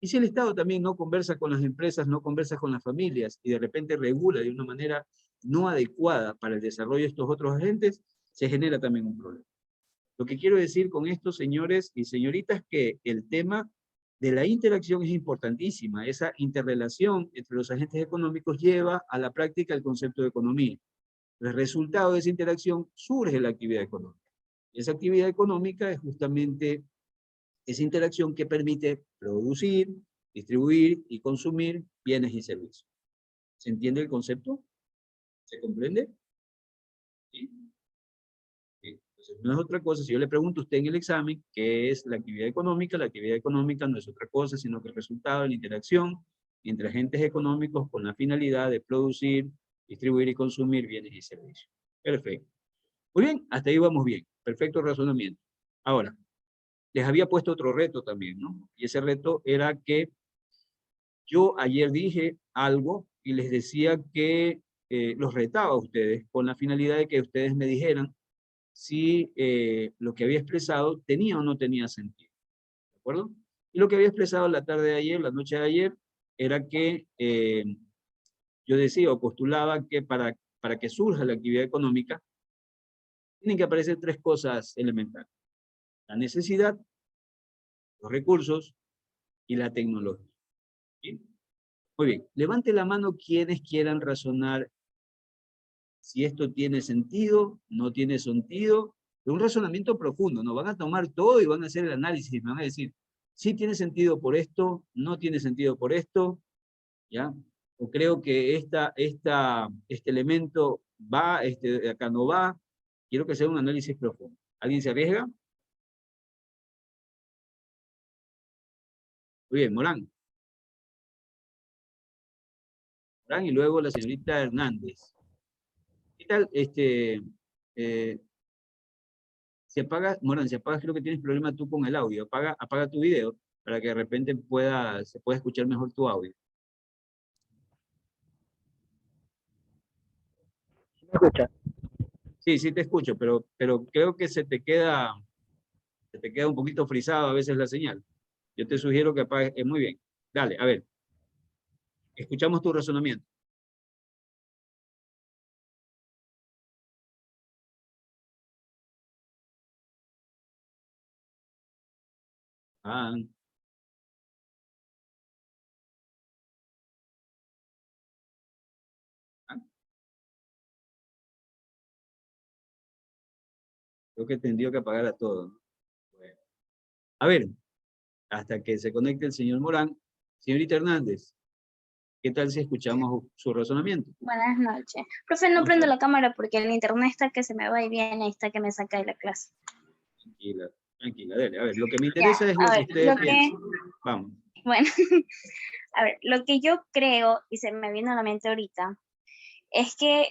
Y si el Estado también no conversa con las empresas, no conversa con las familias y de repente regula de una manera no adecuada para el desarrollo de estos otros agentes, se genera también un problema. Lo que quiero decir con esto, señores y señoritas, que el tema de la interacción es importantísima. Esa interrelación entre los agentes económicos lleva a la práctica el concepto de economía. El resultado de esa interacción surge la actividad económica. Esa actividad económica es justamente esa interacción que permite producir, distribuir y consumir bienes y servicios. ¿Se entiende el concepto? ¿Se comprende? ¿Sí? ¿Sí? Entonces, no es otra cosa. Si yo le pregunto a usted en el examen qué es la actividad económica no es otra cosa, sino que el resultado de la interacción entre agentes económicos con la finalidad de producir, distribuir y consumir bienes y servicios. Perfecto. Muy bien, hasta ahí vamos bien. Perfecto razonamiento. Ahora, les había puesto otro reto también, ¿no? Y ese reto era que yo ayer dije algo y les decía que los retaba a ustedes con la finalidad de que ustedes me dijeran si lo que había expresado tenía o no tenía sentido. ¿De acuerdo? Y lo que había expresado la tarde de ayer, la noche de ayer, era que yo decía o postulaba que para que surja la actividad económica, tienen que aparecer tres cosas elementales. La necesidad, los recursos y la tecnología. ¿Sí? Muy bien, levante la mano quienes quieran razonar si esto tiene sentido, no tiene sentido, de un razonamiento profundo, no van a tomar todo y van a hacer el análisis, van a decir, sí tiene sentido por esto, no tiene sentido por esto, ¿ya? O creo que este elemento va, de acá no va, quiero que sea un análisis profundo. ¿Alguien se arriesga? Muy bien, Morán. Morán y luego la señorita Hernández. ¿Qué tal? Si apagas, Morán, si apagas, creo que tienes problema tú con el audio. Apaga tu video para que de repente se pueda escuchar mejor tu audio. ¿Me escucha? Sí, sí te escucho, pero creo que se te queda un poquito frisado a veces la señal. Yo te sugiero que apagues. Muy bien. Dale, a ver. Escuchamos tu razonamiento. Ah. Creo que tendría que apagar a todos. Bueno. A ver, hasta que se conecte el señor Morán. Señorita Hernández, ¿qué tal si escuchamos su razonamiento? Buenas noches. Profe, no prendo la cámara porque el internet está que se me va y viene y está que me saca de la clase. Tranquila, tranquila, dale. A ver, lo que me interesa es lo que ustedes piensan. Vamos. Bueno, a ver, lo que yo creo, y se me vino a la mente ahorita, es que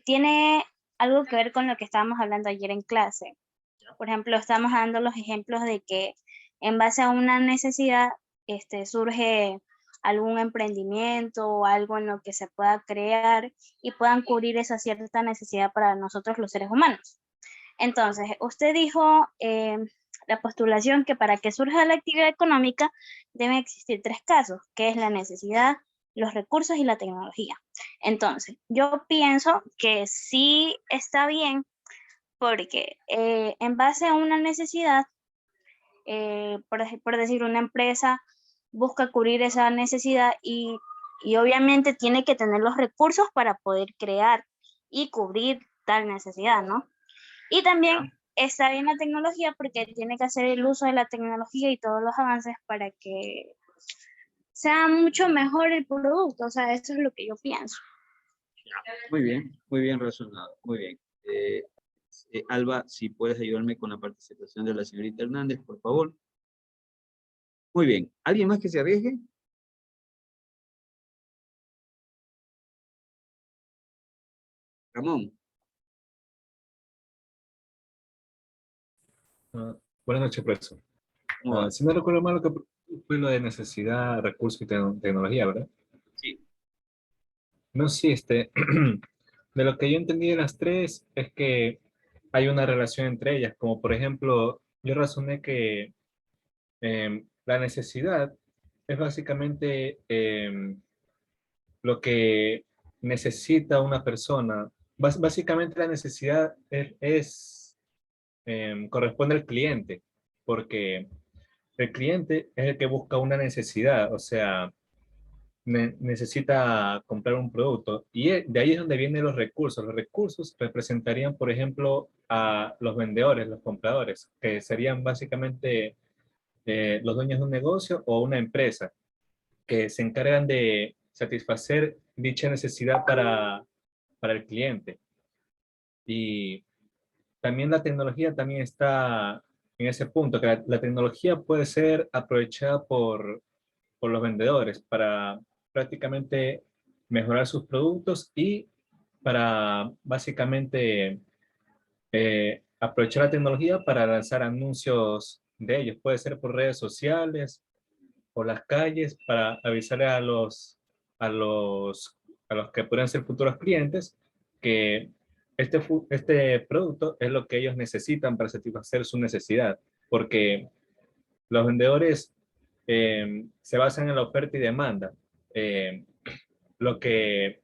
tiene algo que ver con lo que estábamos hablando ayer en clase. Por ejemplo, estamos dando los ejemplos de que en base a una necesidad surge algún emprendimiento o algo en lo que se pueda crear y puedan cubrir esa cierta necesidad para nosotros los seres humanos. Entonces, usted dijo la postulación que para que surja la actividad económica deben existir tres casos, que es la necesidad, los recursos y la tecnología. Entonces, yo pienso que sí está bien porque en base a una necesidad, por decir, una empresa busca cubrir esa necesidad y obviamente tiene que tener los recursos para poder crear y cubrir tal necesidad, ¿no? Y también está bien la tecnología porque tiene que hacer el uso de la tecnología y todos los avances para que sea mucho mejor el producto. O sea, eso es lo que yo pienso. Muy bien razonado, muy bien. Alba, si puedes ayudarme con la participación de la señorita Hernández, por favor. Muy bien. ¿Alguien más que se arriesgue? Ramón. Buenas noches, profesor. Si no recuerdo mal, lo que fue lo de necesidad, recursos y tecnología, ¿verdad? Sí. No, sí, de lo que yo entendí de las tres es que hay una relación entre ellas, como por ejemplo, yo razoné que la necesidad es básicamente lo que necesita una persona. Básicamente la necesidad corresponde al cliente, porque el cliente es el que busca una necesidad, o sea, necesita comprar un producto y de ahí es donde vienen los recursos. Los recursos representarían, por ejemplo, a los vendedores, los compradores, que serían básicamente los dueños de un negocio o una empresa que se encargan de satisfacer dicha necesidad para el cliente. Y también la tecnología también está en ese punto, que la tecnología puede ser aprovechada por los vendedores para prácticamente mejorar sus productos y para básicamente aprovechar la tecnología para lanzar anuncios de ellos. Puede ser por redes sociales, por las calles, para avisarle a los que podrían ser futuros clientes que este producto es lo que ellos necesitan para satisfacer su necesidad, porque los vendedores se basan en la oferta y demanda. Lo que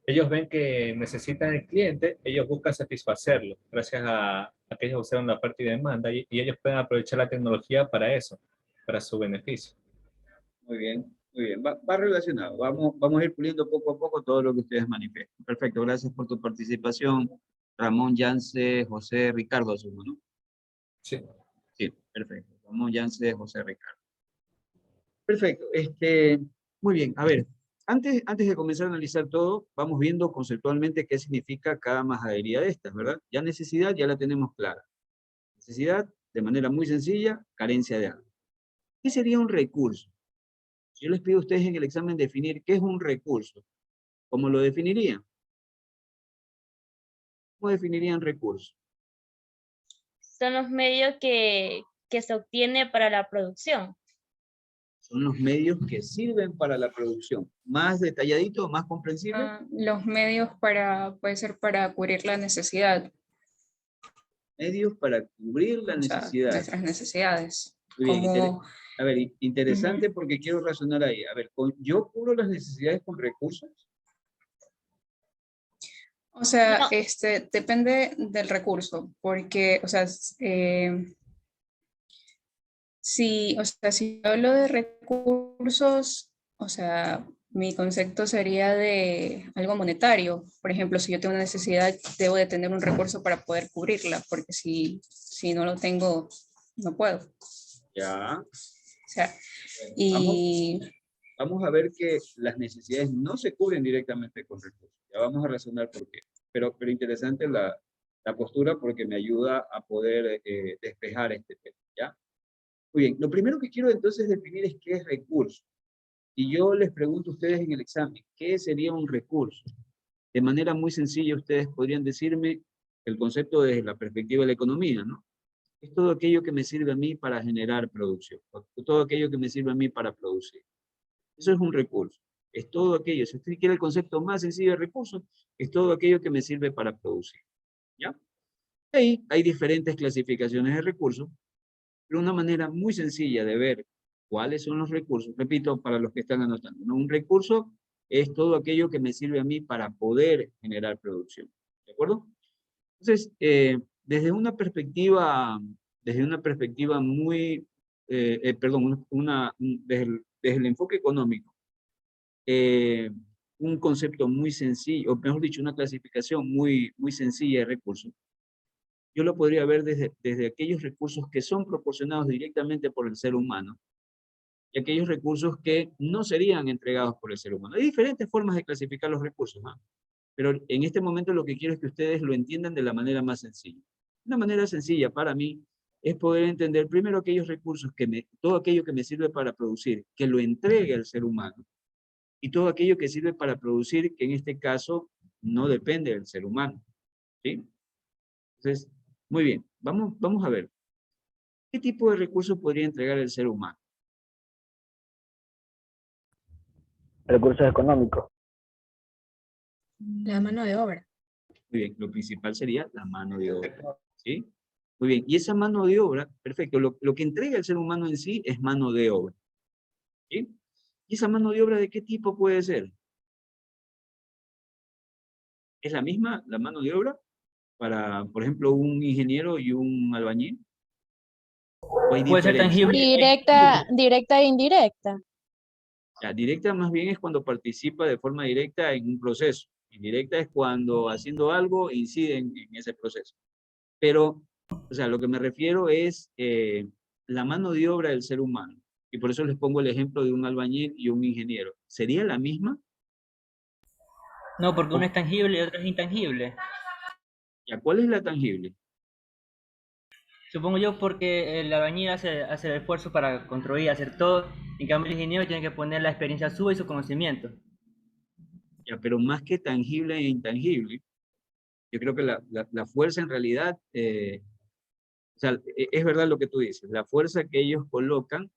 ellos ven que necesitan el cliente, ellos buscan satisfacerlo gracias a que ellos usaron la oferta y demanda y ellos pueden aprovechar la tecnología para eso, para su beneficio. Muy bien, muy bien. Va relacionado. Vamos a ir puliendo poco a poco todo lo que ustedes manifiestan. Perfecto, gracias por tu participación. Ramón, Yance, José, Ricardo, asumo, ¿no? Sí. Sí, perfecto. Ramón, Yance, José, Ricardo. Perfecto. Muy bien, a ver. Antes de comenzar a analizar todo, vamos viendo conceptualmente qué significa cada majadería de estas, ¿verdad? Ya necesidad ya la tenemos clara. Necesidad, de manera muy sencilla, carencia de algo. ¿Qué sería un recurso? Si yo les pido a ustedes en el examen definir qué es un recurso, ¿cómo lo definirían? ¿Cómo definirían recurso? Son los medios que se obtiene para la producción. Son los medios que sirven para la producción. ¿Más detalladito, más comprensible? Los medios puede ser para cubrir la necesidad. Medios para cubrir la necesidad. Nuestras necesidades. Muy bien, Como... A ver, interesante porque quiero razonar ahí. A ver, ¿yo cubro las necesidades con recursos? O sea, no. Depende del recurso, porque, o sea, si hablo de recursos, o sea, mi concepto sería de algo monetario. Por ejemplo, si yo tengo una necesidad, debo de tener un recurso para poder cubrirla, porque si no lo tengo, no puedo. Ya. O sea, y... Vamos a ver que las necesidades no se cubren directamente con recursos. Ya vamos a razonar por qué. Pero interesante la postura porque me ayuda a poder despejar este tema, ¿ya? Muy bien, lo primero que quiero entonces definir es qué es recurso. Y yo les pregunto a ustedes en el examen, ¿qué sería un recurso? De manera muy sencilla ustedes podrían decirme el concepto desde la perspectiva de la economía, ¿no? Es todo aquello que me sirve a mí para generar producción, todo aquello que me sirve a mí para producir. Eso es un recurso. Es todo aquello, si usted quiere el concepto más sencillo de recurso, es todo aquello que me sirve para producir. ¿Ya? Ahí hay diferentes clasificaciones de recursos, pero una manera muy sencilla de ver cuáles son los recursos, repito, para los que están anotando, ¿no? Un recurso es todo aquello que me sirve a mí para poder generar producción. ¿De acuerdo? Entonces, desde una perspectiva muy, desde el enfoque económico, un concepto muy sencillo, o mejor dicho, una clasificación muy sencilla de recursos. Yo lo podría ver desde aquellos recursos que son proporcionados directamente por el ser humano y aquellos recursos que no serían entregados por el ser humano. Hay diferentes formas de clasificar los recursos, ¿no? Pero en este momento lo que quiero es que ustedes lo entiendan de la manera más sencilla. Una manera sencilla para mí es poder entender primero aquellos recursos, todo aquello que me sirve para producir, que lo entregue al ser humano, y todo aquello que sirve para producir, que en este caso no depende del ser humano. ¿Sí? Entonces, muy bien, vamos a ver. ¿Qué tipo de recursos podría entregar el ser humano? Recursos económicos. La mano de obra. Muy bien, lo principal sería la mano de obra. ¿Sí? Muy bien, y esa mano de obra, perfecto, lo que entrega el ser humano en sí es mano de obra. ¿Sí? ¿Y esa mano de obra de qué tipo puede ser? ¿Es la misma la mano de obra para, por ejemplo, un ingeniero y un albañil? ¿O hay Puede ser diferencia? tangible. Directa e indirecta. Ya, directa más bien es cuando participa de forma directa en un proceso. Indirecta es cuando haciendo algo incide en ese proceso. Pero, o sea, lo que me refiero es la mano de obra del ser humano. Y por eso les pongo el ejemplo de un albañil y un ingeniero. ¿Sería la misma? No, porque uno es tangible y otro es intangible. ¿Ya cuál es la tangible? Supongo yo porque el albañil hace el esfuerzo para construir, hacer todo. En cambio el ingeniero tiene que poner la experiencia suya y su conocimiento. Ya, pero más que tangible e intangible, yo creo que la fuerza en realidad, o sea, es verdad lo que tú dices, la fuerza que ellos colocan,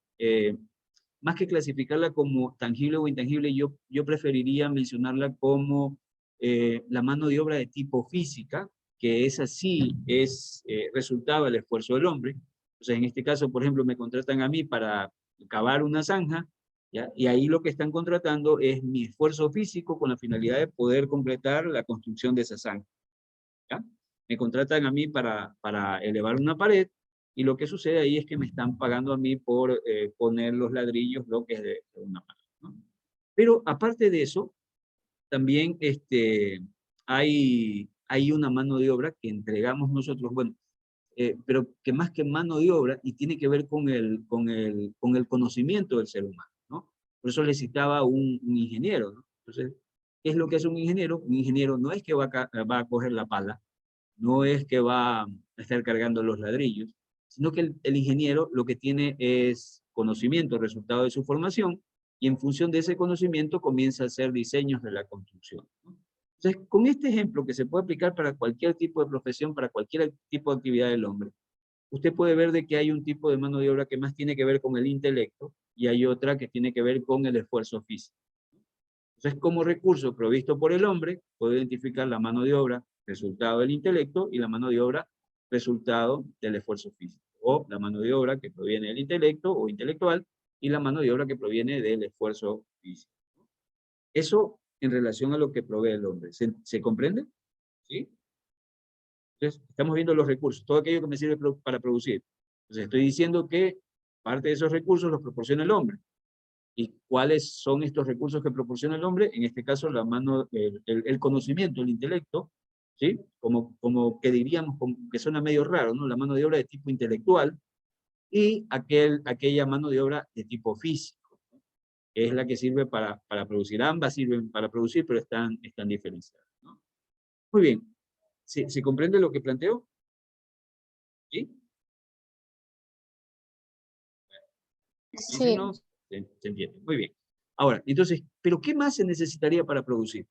más que clasificarla como tangible o intangible, yo preferiría mencionarla como la mano de obra de tipo física, que esa sí es resultado del esfuerzo del hombre. O sea, en este caso, por ejemplo, me contratan a mí para cavar una zanja, ¿ya? Y ahí lo que están contratando es mi esfuerzo físico con la finalidad de poder completar la construcción de esa zanja, ¿ya? Me contratan a mí para elevar una pared, y lo que sucede ahí es que me están pagando a mí por poner los ladrillos, bloques de una pared, ¿no? Pero aparte de eso, también hay una mano de obra que entregamos nosotros, bueno, pero que más que mano de obra, y tiene que ver con el conocimiento del ser humano, ¿no? Por eso le citaba un ingeniero, ¿no? Entonces, ¿qué es lo que hace un ingeniero? Un ingeniero no es que va a coger la pala, no es que va a estar cargando los ladrillos, sino que el ingeniero lo que tiene es conocimiento, resultado de su formación, y en función de ese conocimiento comienza a hacer diseños de la construcción, ¿no? Entonces, con este ejemplo que se puede aplicar para cualquier tipo de profesión, para cualquier tipo de actividad del hombre, usted puede ver de que hay un tipo de mano de obra que más tiene que ver con el intelecto y hay otra que tiene que ver con el esfuerzo físico. Entonces, como recurso provisto por el hombre, puedo identificar la mano de obra resultado del intelecto y la mano de obra resultado del esfuerzo físico. O la mano de obra que proviene del intelecto o intelectual y la mano de obra que proviene del esfuerzo físico. Eso en relación a lo que provee el hombre. ¿Se comprende? ¿Sí? Entonces, estamos viendo los recursos, todo aquello que me sirve para producir. Entonces, estoy diciendo que parte de esos recursos los proporciona el hombre. ¿Y cuáles son estos recursos que proporciona el hombre? En este caso, la mano, el conocimiento, el intelecto, ¿sí? Como que diríamos, que suena medio raro, ¿no? La mano de obra de tipo intelectual y aquella mano de obra de tipo físico, ¿no? Que es la que sirve para producir. Ambas sirven para producir, pero están diferenciadas, ¿no? Muy bien. ¿Se comprende lo que planteo? ¿Sí? Sí. Si no, se entiende. Muy bien. Ahora, entonces, ¿pero qué más se necesitaría para producir?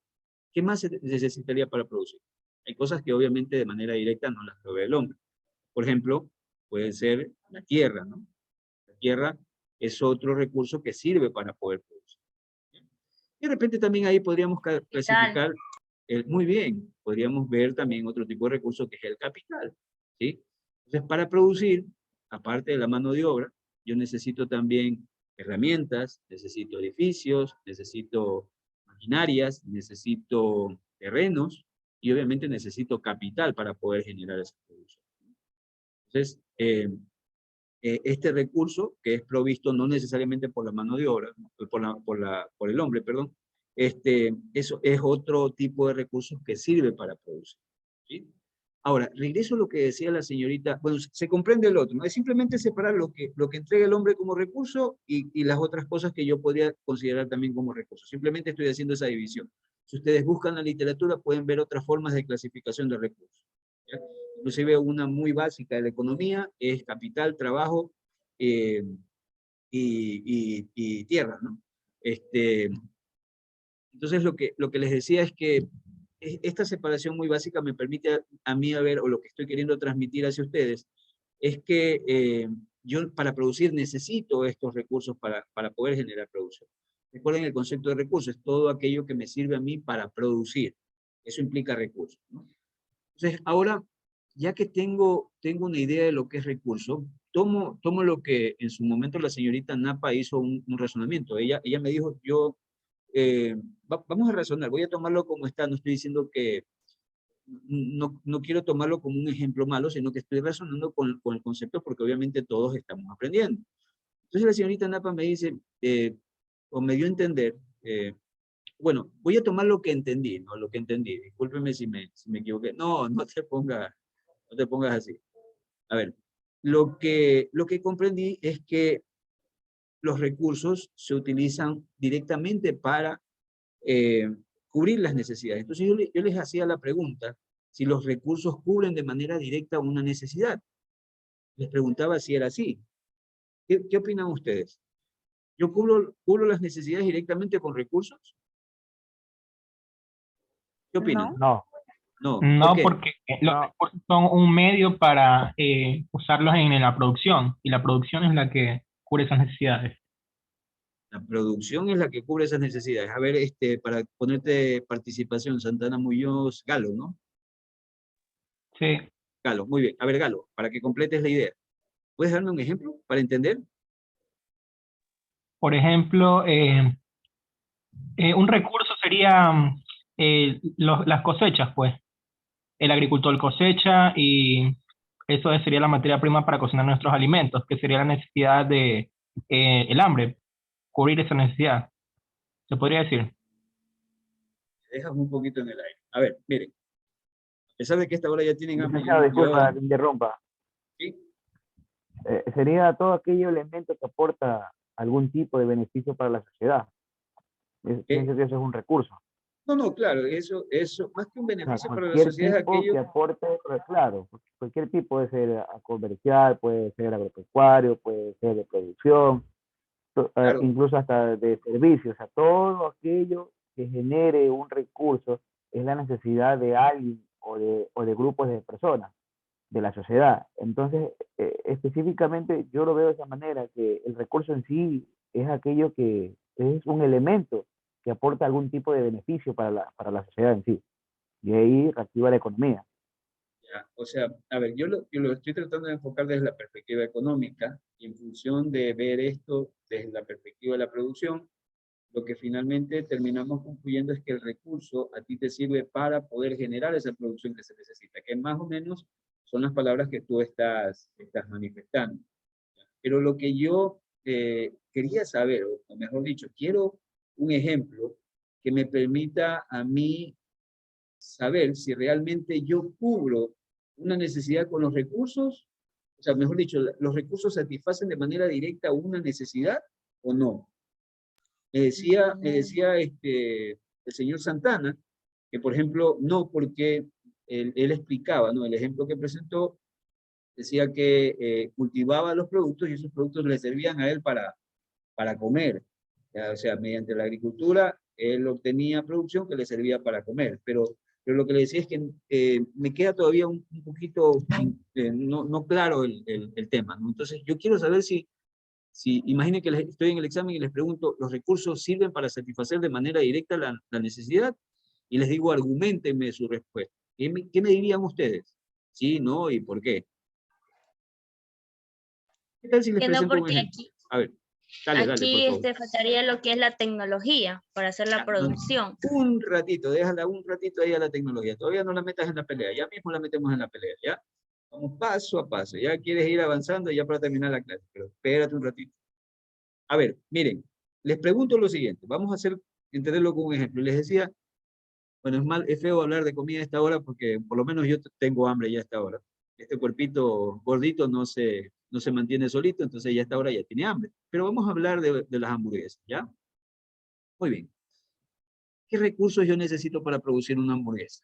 ¿Qué más se necesitaría para producir? Hay cosas que obviamente de manera directa no las provee el hombre. Por ejemplo, puede ser la tierra, ¿no? La tierra es otro recurso que sirve para poder producir. Y de repente también ahí podríamos clasificar, muy bien, podríamos ver también otro tipo de recurso que es el capital, ¿sí? Entonces, para producir, aparte de la mano de obra, yo necesito también herramientas, necesito edificios, necesito maquinarias, necesito terrenos y obviamente necesito capital para poder generar esa producción. Entonces, este recurso, que es provisto no necesariamente por la mano de obra, por el hombre, perdón, eso es otro tipo de recursos que sirve para producir, ¿sí? Ahora, regreso a lo que decía la señorita, bueno, se comprende el otro, ¿no? Es simplemente separar lo que entrega el hombre como recurso y las otras cosas que yo podría considerar también como recursos. Simplemente estoy haciendo esa división. Si ustedes buscan la literatura, pueden ver otras formas de clasificación de recursos, ¿ya? Inclusive una muy básica de la economía es capital, trabajo y tierra, ¿no? Entonces lo que les decía es que esta separación muy básica me permite a mí ver, o lo que estoy queriendo transmitir hacia ustedes, es que yo para producir necesito estos recursos para poder generar producción. Recuerden el concepto de recursos, es todo aquello que me sirve a mí para producir. Eso implica recursos, ¿no? Entonces, ahora, ya que tengo una idea de lo que es recurso, tomo lo que en su momento la señorita Napa hizo un razonamiento. Ella me dijo, vamos a razonar, voy a tomarlo como está, no estoy diciendo que, no quiero tomarlo como un ejemplo malo, sino que estoy razonando con el concepto porque obviamente todos estamos aprendiendo. Entonces la señorita Napa me dice, o me dio a entender, bueno, voy a tomar lo que entendí, ¿no? Lo que entendí, discúlpeme si me equivoqué. No te pongas así. A ver, lo que comprendí es que los recursos se utilizan directamente para cubrir las necesidades. Entonces yo les hacía la pregunta si los recursos cubren de manera directa una necesidad. Les preguntaba si era así. ¿Qué opinan ustedes? ¿Yo cubro las necesidades directamente con recursos? ¿Qué opinan? No. No, No, ¿por qué? porque los recursos son un medio para usarlos en la producción, y la producción es la que cubre esas necesidades. La producción es la que cubre esas necesidades. A ver, para ponerte participación, Santana Muñoz, Galo, ¿no? Sí. Galo, muy bien. A ver, Galo, para que completes la idea. ¿Puedes darme un ejemplo para entender? Por ejemplo, un recurso sería las cosechas, pues. El agricultor cosecha y eso sería la materia prima para cocinar nuestros alimentos, que sería la necesidad de el hambre, cubrir esa necesidad. ¿Se podría decir? Dejas un poquito en el aire. A ver, miren. A pesar de que esta hora ya tienen hambre. Licenciado, disculpa que interrumpa. ¿Sí? Sería todo aquello elemento que aporta algún tipo de beneficio para la sociedad. Pienso que eso es un recurso. No, claro, eso, más que un beneficio para la Cualquier sociedad es tipo aquello... que aporte, claro, cualquier tipo puede ser comercial, puede ser agropecuario, puede ser de producción, Claro. incluso hasta de servicios, o sea, todo aquello que genere un recurso es la necesidad de alguien o de grupos de personas, de la sociedad. Entonces, específicamente yo lo veo de esa manera, que el recurso en sí es aquello que es un elemento que aporta algún tipo de beneficio para la sociedad en sí. Y ahí reactiva la economía. Ya, o sea, a ver, yo lo estoy tratando de enfocar desde la perspectiva económica, y en función de ver esto desde la perspectiva de la producción, lo que finalmente terminamos concluyendo es que el recurso a ti te sirve para poder generar esa producción que se necesita, que más o menos son las palabras que tú estás manifestando. Pero lo que yo quería saber, o mejor dicho, quiero un ejemplo que me permita a mí saber si realmente yo cubro una necesidad con los recursos, o sea, mejor dicho, los recursos satisfacen de manera directa una necesidad o no. Me decía el señor Santana que, por ejemplo, no, porque él explicaba, ¿no? El ejemplo que presentó decía que cultivaba los productos y esos productos le servían a él para comer. O sea, mediante la agricultura, él obtenía producción que le servía para comer. Pero lo que le decía es que me queda todavía un poquito no claro el tema, ¿no? Entonces, yo quiero saber si imaginen que estoy en el examen y les pregunto, ¿los recursos sirven para satisfacer de manera directa la necesidad? Y les digo, argumentenme su respuesta. ¿Qué me dirían ustedes? Sí, no y por qué. ¿Qué tal si les presento un ejemplo? A ver, dale, aquí por favor. faltaría lo que es la tecnología para hacer la producción. Un ratito, déjala un ratito ahí a la tecnología. Todavía no la metas en la pelea. Ya mismo la metemos en la pelea, ¿ya? Vamos paso a paso. Ya quieres ir avanzando ya para terminar la clase, pero espérate un ratito. A ver, miren, les pregunto lo siguiente. Vamos a entenderlo con un ejemplo. Les decía, bueno, es feo hablar de comida a esta hora porque por lo menos yo tengo hambre ya a esta hora. Este cuerpito gordito no se mantiene solito, entonces ya a esta hora ya tiene hambre. Pero vamos a hablar de las hamburguesas, ¿ya? Muy bien. ¿Qué recursos yo necesito para producir una hamburguesa?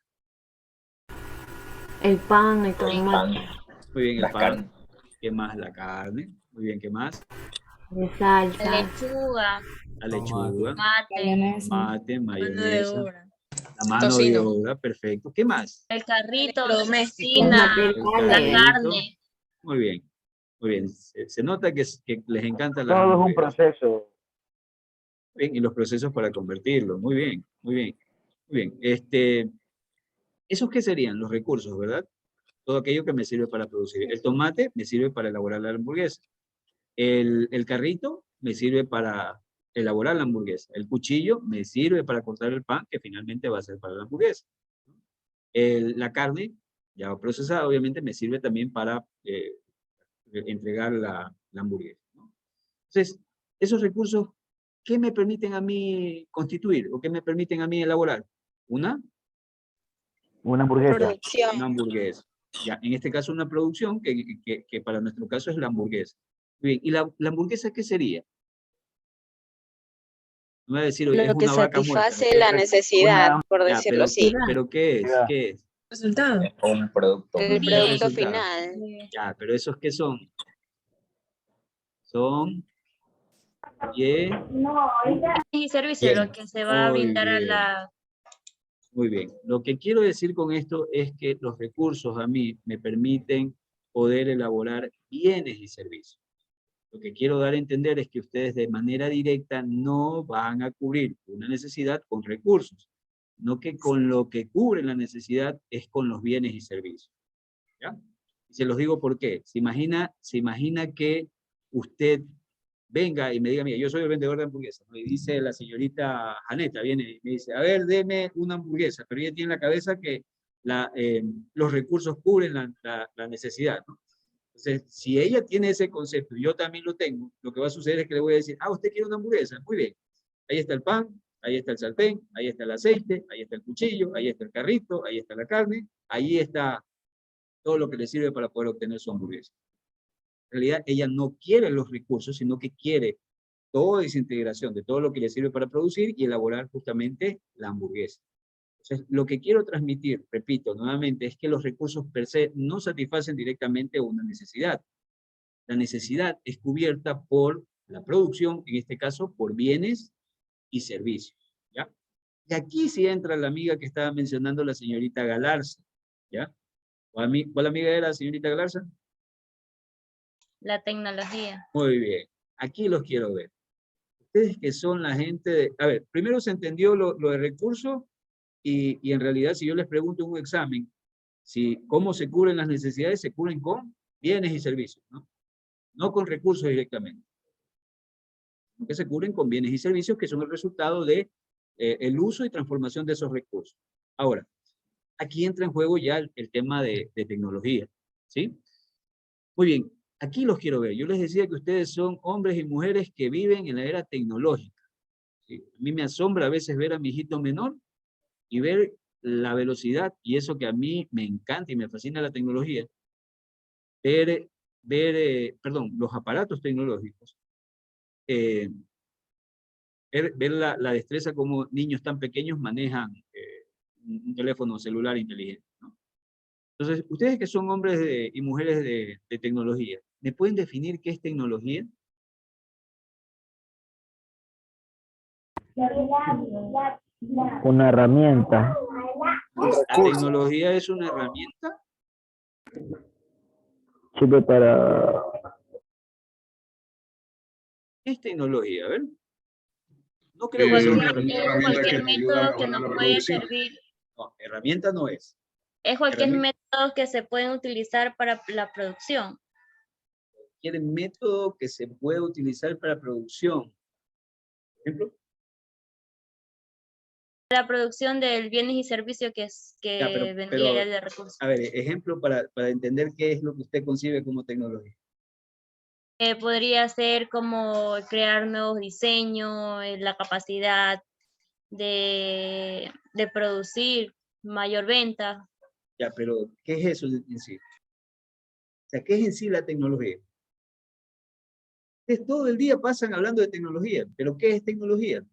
El pan, el tomate, Muy bien, el La pan. carne. ¿Qué más? La carne. Muy bien, ¿qué más? de salsa, Lechuga, La lechuga, mate, tomate, mayonesa, la mano de Tocino. obra, perfecto. ¿Qué más? el carrito, la Electrodomésticos. los cocina, El la materiales. carrito. carne. Muy bien, muy bien. Se nota que les encanta la Todo es un hamburguesa. proceso. Bien, y los procesos para convertirlo. Muy bien, muy bien. Muy bien. ¿Esos qué serían? Los recursos, ¿verdad? Todo aquello que me sirve para producir. El tomate me sirve para elaborar la hamburguesa. El carrito me sirve para elaborar la hamburguesa. El cuchillo me sirve para cortar el pan, que finalmente va a ser para la hamburguesa. La carne, ya procesada, obviamente, me sirve también para entregar la hamburguesa, ¿no? Entonces, esos recursos, ¿qué me permiten a mí constituir o qué me permiten a mí elaborar? Una Una Producción. hamburguesa. Ya, en este caso, una producción que para nuestro caso es la hamburguesa. Bien, ¿y la hamburguesa qué sería? No me va a decir, oye, es Lo que una vaca muerta. satisface la necesidad, por Ya, decirlo así. pero ¿qué es? ¿Qué es? Resultado. Un producto. El El producto resultado. final. Ya, pero ¿esos qué son? Son bien. Y servicio, lo que se va a Muy brindar a bien. la... Muy bien. Lo que quiero decir con esto es que los recursos a mí me permiten poder elaborar bienes y servicios. Lo que quiero dar a entender es que ustedes de manera directa no van a cubrir una necesidad con recursos, no que con lo que cubren la necesidad es con los bienes y servicios. ¿Ya? Y se los digo por qué. Se imagina que usted venga y me diga, mira, yo soy el vendedor de hamburguesas, ¿no? Y dice la señorita Janeta, viene y me dice, a ver, deme una hamburguesa, pero ella tiene en la cabeza que los recursos cubren la necesidad, ¿no? Entonces, si ella tiene ese concepto y yo también lo tengo, lo que va a suceder es que le voy a decir, ah, ¿usted quiere una hamburguesa? Muy bien. Ahí está el pan, ahí está el sartén, ahí está el aceite, ahí está el cuchillo, ahí está el carrito, ahí está la carne, ahí está todo lo que le sirve para poder obtener su hamburguesa. En realidad, ella no quiere los recursos, sino que quiere toda esa integración de todo lo que le sirve para producir y elaborar justamente la hamburguesa. Entonces, lo que quiero transmitir, repito nuevamente, es que los recursos per se no satisfacen directamente una necesidad. La necesidad es cubierta por la producción, en este caso por bienes y servicios, ¿ya? Y aquí sí entra la amiga que estaba mencionando la señorita Galarza, ¿ya? ¿Cuál amiga era la señorita Galarza? La tecnología. Muy bien, aquí los quiero ver. Ustedes que son la gente de... A ver, primero se entendió lo de recursos y en realidad si yo les pregunto en un examen, cómo se cubren las necesidades, se cubren con bienes y servicios, ¿no? No con recursos directamente. Que se cubren con bienes y servicios que son el resultado de el uso y transformación de esos recursos. Ahora, aquí entra en juego ya el tema de tecnología, ¿sí? Muy bien, aquí los quiero ver. Yo les decía que ustedes son hombres y mujeres que viven en la era tecnológica, ¿sí? A mí me asombra a veces ver a mi hijito menor y ver la velocidad, y eso que a mí me encanta y me fascina la tecnología, perdón, los aparatos tecnológicos, ver la destreza como niños tan pequeños manejan un teléfono celular inteligente, ¿no? Entonces, ustedes que son hombres y mujeres de tecnología, ¿me pueden definir qué es tecnología? Una herramienta. ¿La tecnología es una herramienta? Sirve para... ¿Qué es tecnología? A ver. No creo que sea una herramienta. Cualquier método que nos puede servir. No, herramienta no es. Es cualquier método que se pueden utilizar para la producción. Cualquier método que se puede utilizar para producción. Por ejemplo. La producción del bienes y servicios que Ya, vendría de recursos. a ver, ejemplo para entender qué es lo que usted concibe como tecnología. Podría ser como crear nuevos diseños, la capacidad de producir mayor venta. Ya, pero ¿qué es eso en sí? O sea, ¿qué es en sí la tecnología? Ustedes todo el día pasan hablando de tecnología, pero ¿qué es tecnología?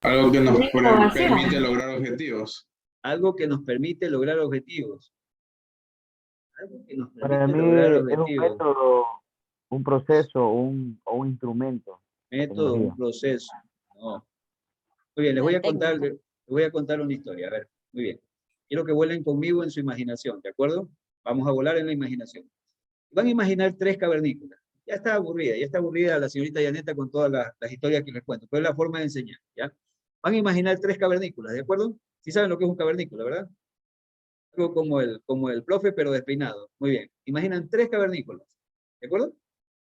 Algo que nos Innovación. permite lograr objetivos. Algo que nos permite lograr objetivos. Algo que nos Para permite mí lograr es un objetivos. método, un proceso o un instrumento. la Método, un tecnología. proceso. No. Muy bien, les voy a contar una historia. A ver, muy bien. Quiero que vuelen conmigo en su imaginación, ¿de acuerdo? Vamos a volar en la imaginación. Van a imaginar 3 cavernícolas. Ya está aburrida la señorita Yaneta con todas las historias que les cuento, pero es la forma de enseñar, ¿ya? Van a imaginar 3 cavernícolas, ¿de acuerdo? Sí saben lo que es un cavernícola, ¿verdad? Algo como el profe, pero despeinado. Muy bien. Imaginan 3 cavernícolas, ¿de acuerdo?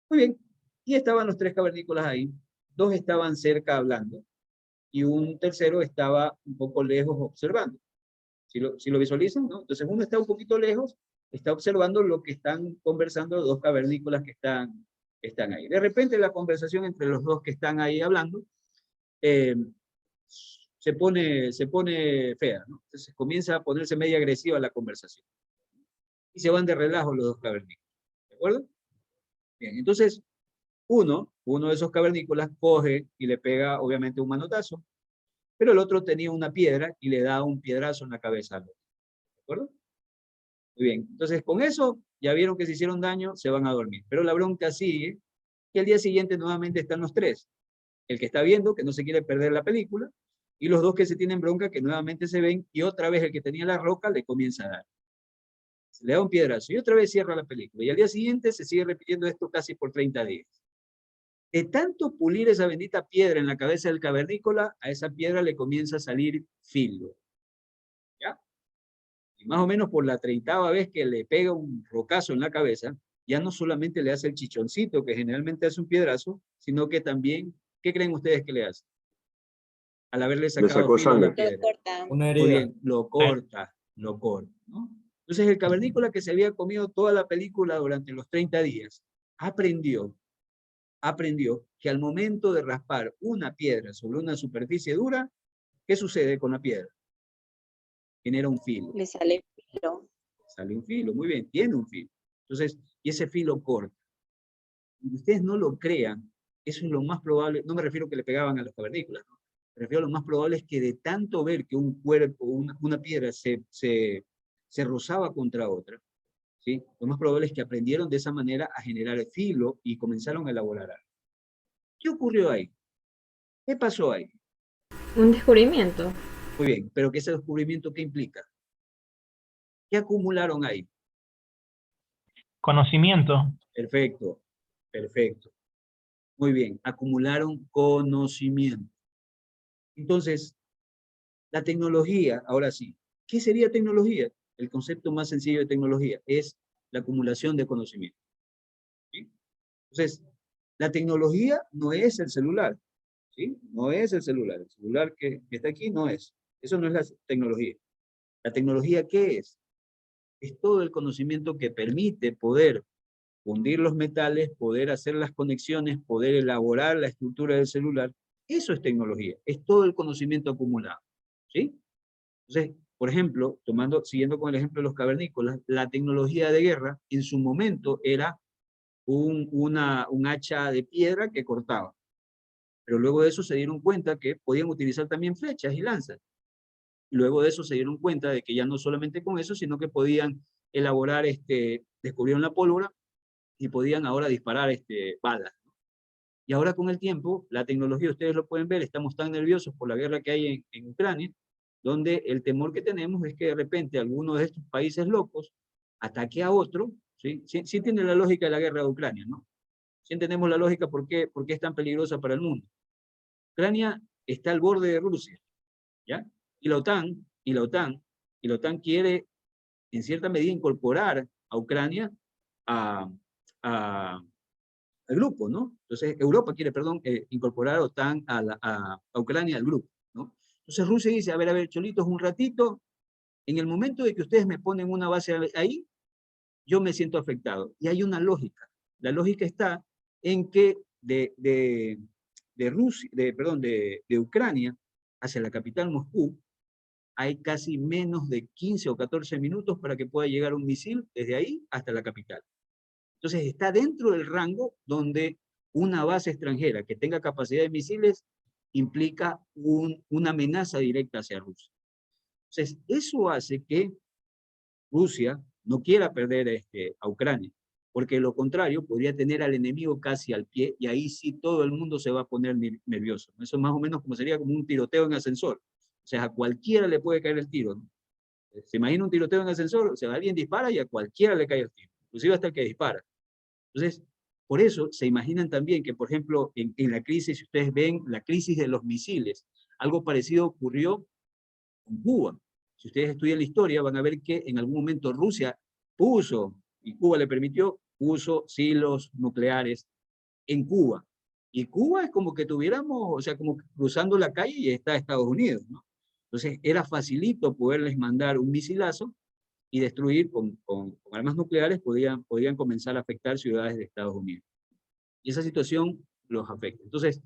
Muy bien. Y estaban los 3 cavernícolas ahí. 2 estaban cerca hablando y un tercero estaba un poco lejos observando. Si lo visualizan, ¿no? Entonces uno está un poquito lejos, está observando lo que están conversando los 2 cavernícolas que están ahí. De repente la conversación entre los 2 que están ahí hablando se pone fea, ¿no? Entonces comienza a ponerse media agresiva la conversación. Y se van de relajo los 2 cavernícolas. ¿De acuerdo? Bien, entonces uno de esos cavernícolas coge y le pega obviamente un manotazo, pero el otro tenía una piedra y le da un piedrazo en la cabeza al otro. ¿De acuerdo? Muy bien, entonces con eso ya vieron que se hicieron daño, se van a dormir. Pero la bronca sigue, que al día siguiente nuevamente están los 3. El que está viendo, que no se quiere perder la película, y los 2 que se tienen bronca, que nuevamente se ven, y otra vez el que tenía la roca le comienza a dar. Se le da un piedrazo, y otra vez cierra la película. Y al día siguiente se sigue repitiendo esto casi por 30 días. De tanto pulir esa bendita piedra en la cabeza del cavernícola, a esa piedra le comienza a salir filo. ¿Ya? Y más o menos por la 30ª vez que le pega un rocazo en la cabeza, ya no solamente le hace el chichoncito que generalmente hace un piedrazo, sino que también, ¿qué creen ustedes que le hace? Al haberle sacado filo a la piedra. Una Muy bien, lo corta, ¿no? Entonces el cavernícola que se había comido toda la película durante los 30 días, aprendió que al momento de raspar una piedra sobre una superficie dura, ¿qué sucede con la piedra? Genera un filo. Le sale filo. Sale un filo, muy bien, tiene un filo. Entonces, y ese filo corta. Aunque ustedes no lo crean, eso es lo más probable, no me refiero que le pegaban a los cavernícolas, ¿no? Me refiero a lo más probable es que de tanto ver que un cuerpo, una piedra se rozaba contra otra, ¿sí? Lo más probable es que aprendieron de esa manera a generar el filo y comenzaron a elaborar algo. ¿Qué ocurrió ahí? ¿Qué pasó ahí? Un descubrimiento. Muy bien, pero ¿qué ese descubrimiento qué implica? ¿Qué acumularon ahí? Conocimiento. Perfecto, perfecto. Muy bien, acumularon conocimiento. Entonces, la tecnología, ahora sí, ¿qué sería tecnología? El concepto más sencillo de tecnología es la acumulación de conocimiento. ¿Sí? Entonces, la tecnología no es el celular, ¿sí? No es el celular que está aquí no es. Eso no es la tecnología. ¿La tecnología qué es? Es todo el conocimiento que permite poder fundir los metales, poder hacer las conexiones, poder elaborar la estructura del celular. Eso es tecnología, es todo el conocimiento acumulado. ¿Sí? Entonces, por ejemplo, siguiendo con el ejemplo de los cavernícolas, la tecnología de guerra en su momento era un hacha de piedra que cortaba. Pero luego de eso se dieron cuenta que podían utilizar también flechas y lanzas. Luego de eso se dieron cuenta de que ya no solamente con eso, sino que podían elaborar, descubrieron la pólvora y podían ahora disparar balas. Y ahora con el tiempo, la tecnología, ustedes lo pueden ver, estamos tan nerviosos por la guerra que hay en Ucrania, donde el temor que tenemos es que de repente alguno de estos países locos ataque a otro, ¿sí? Sí tiene la lógica de la guerra de Ucrania, ¿no? Sí entendemos la lógica por qué es tan peligrosa para el mundo. Ucrania está al borde de Rusia, ¿ya? Y la OTAN quiere, en cierta medida, incorporar a Ucrania al grupo, ¿no? Entonces, Europa quiere, perdón, incorporar a OTAN a Ucrania al grupo, ¿no? Entonces Rusia dice, a ver, cholitos, un ratito, en el momento de que ustedes me ponen una base ahí, yo me siento afectado. Y hay una lógica. La lógica está en que de Ucrania hacia la capital Moscú, hay casi menos de 15 o 14 minutos para que pueda llegar un misil desde ahí hasta la capital. Entonces está dentro del rango donde una base extranjera que tenga capacidad de misiles implica una amenaza directa hacia Rusia. Entonces eso hace que Rusia no quiera perder a Ucrania, porque de lo contrario podría tener al enemigo casi al pie y ahí sí todo el mundo se va a poner nervioso. Eso más o menos sería como un tiroteo en ascensor. O sea, a cualquiera le puede caer el tiro, ¿no? Se imagina un tiroteo en ascensor, o sea, alguien dispara y a cualquiera le cae el tiro, inclusive hasta el que dispara. Entonces, por eso se imaginan también que, por ejemplo, en la crisis, si ustedes ven la crisis de los misiles, algo parecido ocurrió con Cuba. Si ustedes estudian la historia, van a ver que en algún momento Rusia puso, y Cuba le permitió, puso silos nucleares en Cuba. Y Cuba es como que tuviéramos, o sea, como cruzando la calle y está Estados Unidos, ¿no? Entonces era facilito poderles mandar un misilazo y destruir con armas nucleares, podían comenzar a afectar ciudades de Estados Unidos. Y esa situación los afecta. Entonces,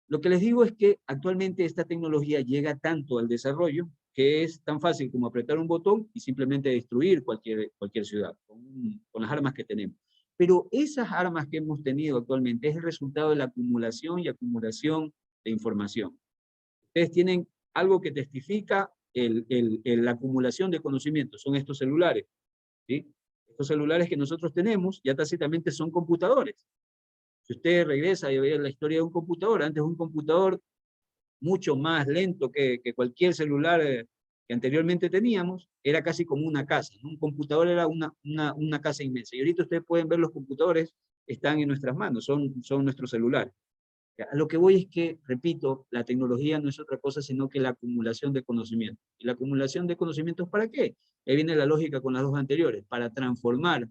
lo que les digo es que actualmente esta tecnología llega tanto al desarrollo que es tan fácil como apretar un botón y simplemente destruir cualquier ciudad con las armas que tenemos. Pero esas armas que hemos tenido actualmente es el resultado de la acumulación y acumulación de información. Ustedes tienen algo que testifica la acumulación de conocimientos, son estos celulares, ¿sí? Estos celulares que nosotros tenemos ya tácitamente son computadores. Si usted regresa y ve la historia de un computador, antes un computador mucho más lento que cualquier celular que anteriormente teníamos, era casi como una casa, ¿no? Un computador era una casa inmensa. Y ahorita ustedes pueden ver los computadores, están en nuestras manos, son nuestros celulares. A lo que voy es que, repito, la tecnología no es otra cosa sino que la acumulación de conocimientos. ¿Y la acumulación de conocimientos para qué? Ahí viene la lógica con las dos anteriores, para transformar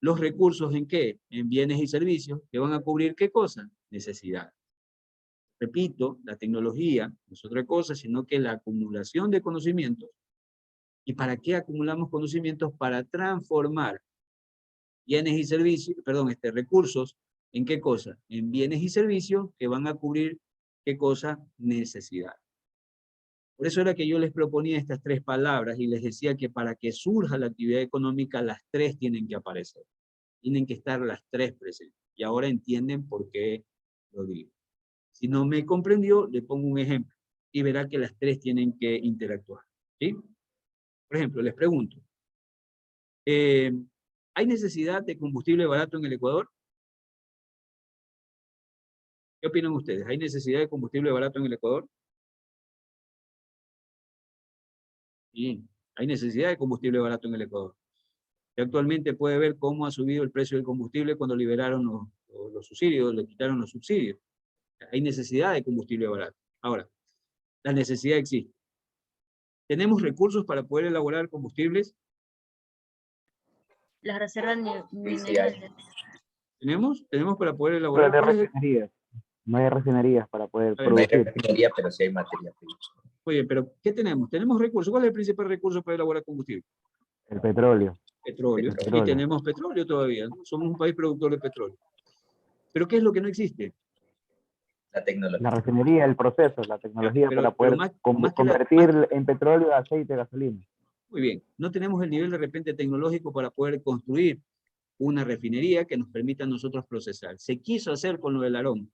los recursos en qué? En bienes y servicios que van a cubrir ¿qué cosa? Necesidad. Repito, la tecnología no es otra cosa sino que la acumulación de conocimientos. ¿Y para qué acumulamos conocimientos? Para transformar bienes y servicios, recursos, ¿en qué cosa? En bienes y servicios que van a cubrir ¿qué cosa? Necesidad. Por eso era que yo les proponía estas tres palabras y les decía que para que surja la actividad económica, las tres tienen que aparecer. Tienen que estar las tres presentes. Y ahora entienden por qué lo digo. Si no me comprendió, le pongo un ejemplo y verá que las tres tienen que interactuar, ¿sí? Por ejemplo, les pregunto, ¿hay necesidad de combustible barato en el Ecuador? ¿Qué opinan ustedes? ¿Hay necesidad de combustible barato en el Ecuador? Sí, hay necesidad de combustible barato en el Ecuador. Y actualmente puede ver cómo ha subido el precio del combustible cuando liberaron los subsidios, le quitaron los subsidios. Hay necesidad de combustible barato. Ahora, la necesidad existe. ¿Tenemos recursos para poder elaborar combustibles? Las reservas mineras. ¿Tenemos para poder elaborar? Pero de refinerías. No hay refinerías para poder producir. No hay refinería, pero sí hay materia prima. Oye, pero ¿qué tenemos? Tenemos recursos. ¿Cuál es el principal recurso para elaborar combustible? El petróleo. Petróleo. Y tenemos petróleo todavía, ¿no? Somos un país productor de petróleo. ¿Pero qué es lo que no existe? La tecnología. La refinería, el proceso, la tecnología para poder convertir en petróleo, aceite, gasolina. Muy bien. No tenemos el nivel de repente tecnológico para poder construir una refinería que nos permita a nosotros procesar. Se quiso hacer con lo del aroma.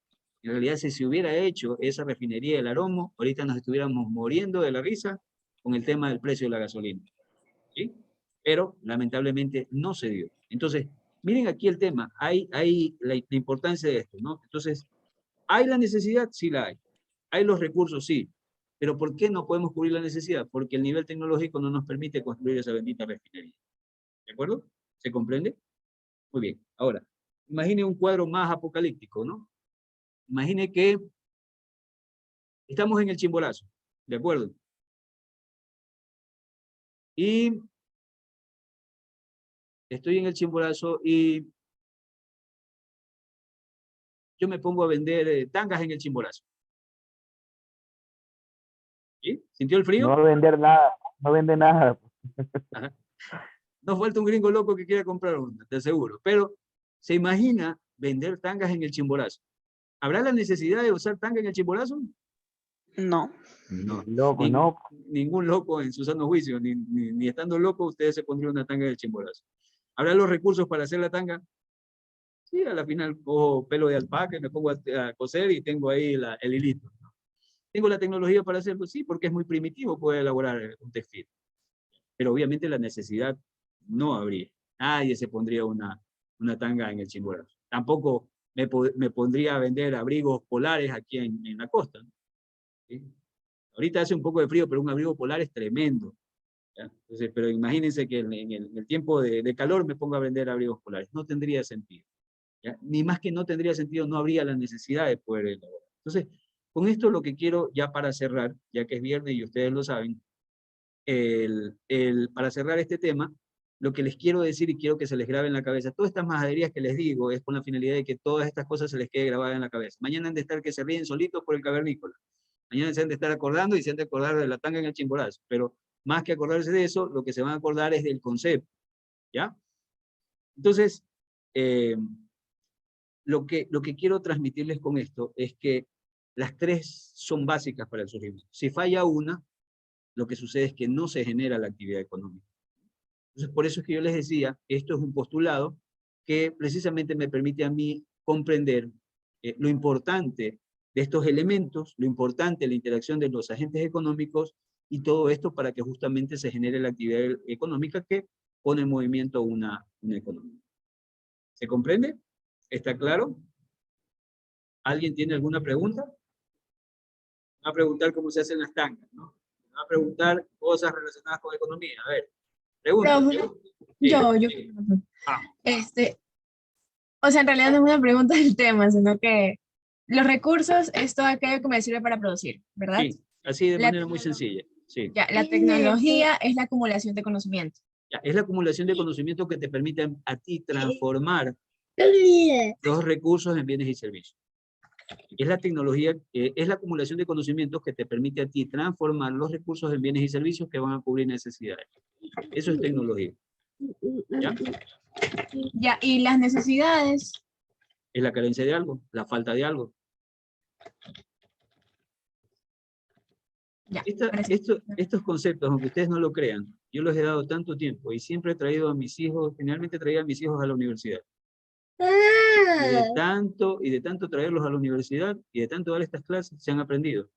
En realidad, si se hubiera hecho esa refinería del aroma, ahorita nos estuviéramos muriendo de la risa con el tema del precio de la gasolina. ¿Sí? Pero lamentablemente no se dio. Entonces, miren aquí el tema. Hay la importancia de esto, ¿no? Entonces, ¿hay la necesidad? Sí la hay. ¿Hay los recursos? Sí. Pero ¿por qué no podemos cubrir la necesidad? Porque el nivel tecnológico no nos permite construir esa bendita refinería. ¿De acuerdo? ¿Se comprende? Muy bien. Ahora, imagine un cuadro más apocalíptico, ¿no? Imagine que estamos en el Chimborazo, ¿de acuerdo? Y estoy en el Chimborazo y yo me pongo a vender tangas en el Chimborazo. ¿Sí? ¿Sintió el frío? No va a vender nada, no vende nada. Ajá. No falta un gringo loco que quiera comprar una, te aseguro. Pero se imagina vender tangas en el Chimborazo. ¿Habrá la necesidad de usar tanga en el Chimborazo? No. No. Loco, no. Ningún loco en su sano juicio, ni estando loco, ustedes se pondrían una tanga en el Chimborazo. ¿Habrá los recursos para hacer la tanga? Sí, a la final cojo pelo de alpaca y me pongo a coser y tengo ahí el hilito. ¿Tengo la tecnología para hacerlo? Sí, porque es muy primitivo poder elaborar un textil. Pero obviamente la necesidad no habría. Nadie se pondría una tanga en el Chimborazo. Tampoco me pondría a vender abrigos polares aquí en la costa, ¿no? ¿Sí? Ahorita hace un poco de frío, pero un abrigo polar es tremendo, ¿ya? Entonces, pero imagínense que en el tiempo de calor me pongo a vender abrigos polares. No tendría sentido, ¿ya? Ni más que no tendría sentido, no habría la necesidad de poder elaborar. Entonces, con esto lo que quiero, ya para cerrar, ya que es viernes y ustedes lo saben, para cerrar este tema, lo que les quiero decir y quiero que se les grabe en la cabeza, todas estas majaderías que les digo es con la finalidad de que todas estas cosas se les quede grabada en la cabeza. Mañana han de estar que se ríen solitos por el cavernícola. Mañana se han de estar acordando y se han de acordar de la tanga en el Chimborazo. Pero más que acordarse de eso, lo que se van a acordar es del concepto, ¿ya? Entonces, lo que quiero transmitirles con esto es que las tres son básicas para el surgimiento. Si falla una, lo que sucede es que no se genera la actividad económica. Entonces, por eso es que yo les decía, esto es un postulado que precisamente me permite a mí comprender lo importante de estos elementos, lo importante de la interacción de los agentes económicos y todo esto para que justamente se genere la actividad económica que pone en movimiento una economía. ¿Se comprende? ¿Está claro? ¿Alguien tiene alguna pregunta? Va a preguntar cómo se hacen las tangas, ¿no? Va a preguntar cosas relacionadas con economía. A ver, pregunta. Yo. O sea, en realidad no es una pregunta del tema, sino que los recursos es todo aquello que me sirve para producir, ¿verdad? Sí, así de La manera muy sencilla. Sí. Ya, la tecnología es la acumulación de conocimiento. Ya, es la acumulación de conocimiento que te permite a ti transformar los recursos en bienes y servicios. Es la tecnología, es la acumulación de conocimientos que te permite a ti transformar los recursos en bienes y servicios que van a cubrir necesidades. Eso es tecnología. ¿Ya? Ya, y las necesidades. Es la carencia de algo, la falta de algo. Ya, estos conceptos, aunque ustedes no lo crean, yo los he dado tanto tiempo y siempre he traído a mis hijos, generalmente traía a mis hijos a la universidad. Y de tanto traerlos a la universidad y de tanto dar estas clases, se han aprendido.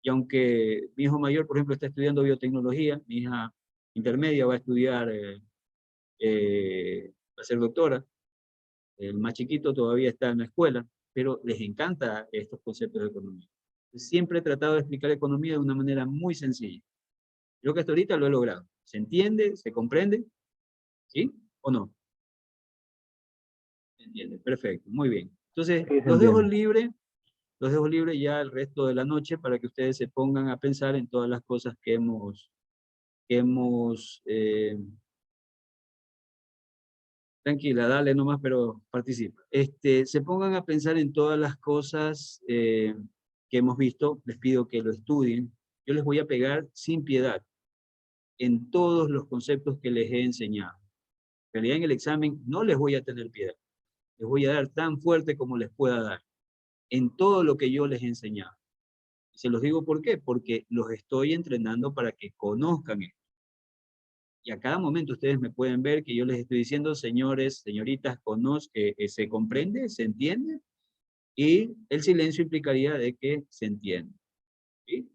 Y aunque mi hijo mayor, por ejemplo, está estudiando biotecnología, mi hija intermedia va a estudiar, va a ser doctora, el más chiquito todavía está en la escuela, pero les encanta estos conceptos de economía. Siempre he tratado de explicar economía de una manera muy sencilla. Creo que hasta ahorita lo he logrado. ¿Se entiende? ¿Se comprende? ¿Sí o no? ¿Se entiende? Perfecto, muy bien. Entonces, Sí, los dejo libre ya el resto de la noche para que ustedes se pongan a pensar en todas las cosas que tranquila, dale nomás, pero participa. Se pongan a pensar en todas las cosas que hemos visto. Les pido que lo estudien. Yo les voy a pegar sin piedad en todos los conceptos que les he enseñado. En realidad en el examen no les voy a tener piedad. Les voy a dar tan fuerte como les pueda dar en todo lo que yo les he enseñado. Se los digo ¿por qué? Porque los estoy entrenando para que conozcan esto. Y a cada momento ustedes me pueden ver que yo les estoy diciendo, señores, señoritas, se comprende, se entiende, y el silencio implicaría de que se entiende. ¿Sí?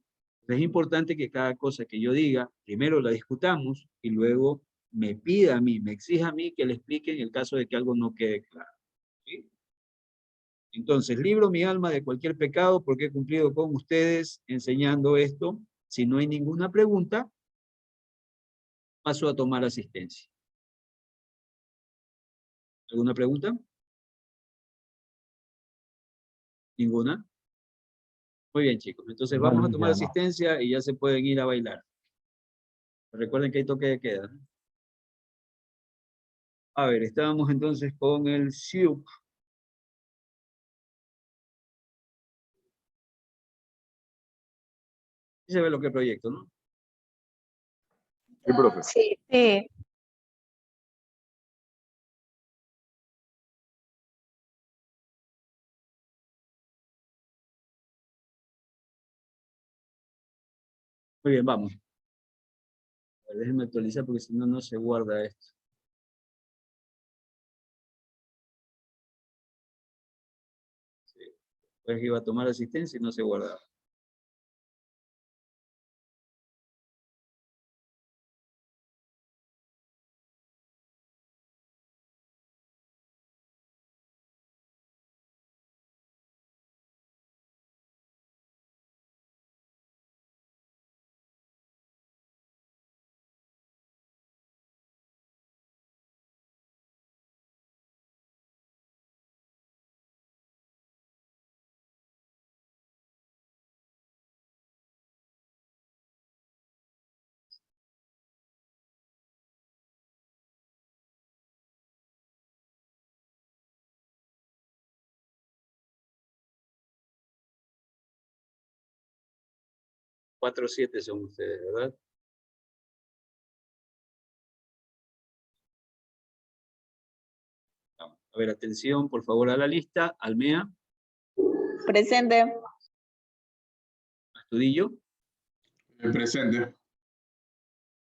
Es importante que cada cosa que yo diga, primero la discutamos y luego me pida a mí, me exija a mí que le explique en el caso de que algo no quede claro. ¿Sí? Entonces, libro mi alma de cualquier pecado porque he cumplido con ustedes enseñando esto. Si no hay ninguna pregunta, paso a tomar asistencia. ¿Alguna pregunta? ¿Ninguna? Muy bien, chicos. Entonces vamos a tomar asistencia y ya se pueden ir a bailar. Recuerden que hay toque de queda, ¿no? A ver, estábamos entonces con el SIUP. Y se ve lo que proyecto, ¿no? Sí, profe. Sí. Sí. Muy bien, vamos. A ver, déjenme actualizar porque si no, no se guarda esto. Sí. Pues iba a tomar asistencia y no se guardaba. Cuatro, siete son ustedes, ¿verdad? Vamos. A ver, atención, por favor, a la lista. Almea, Presente. Astudillo, Presente.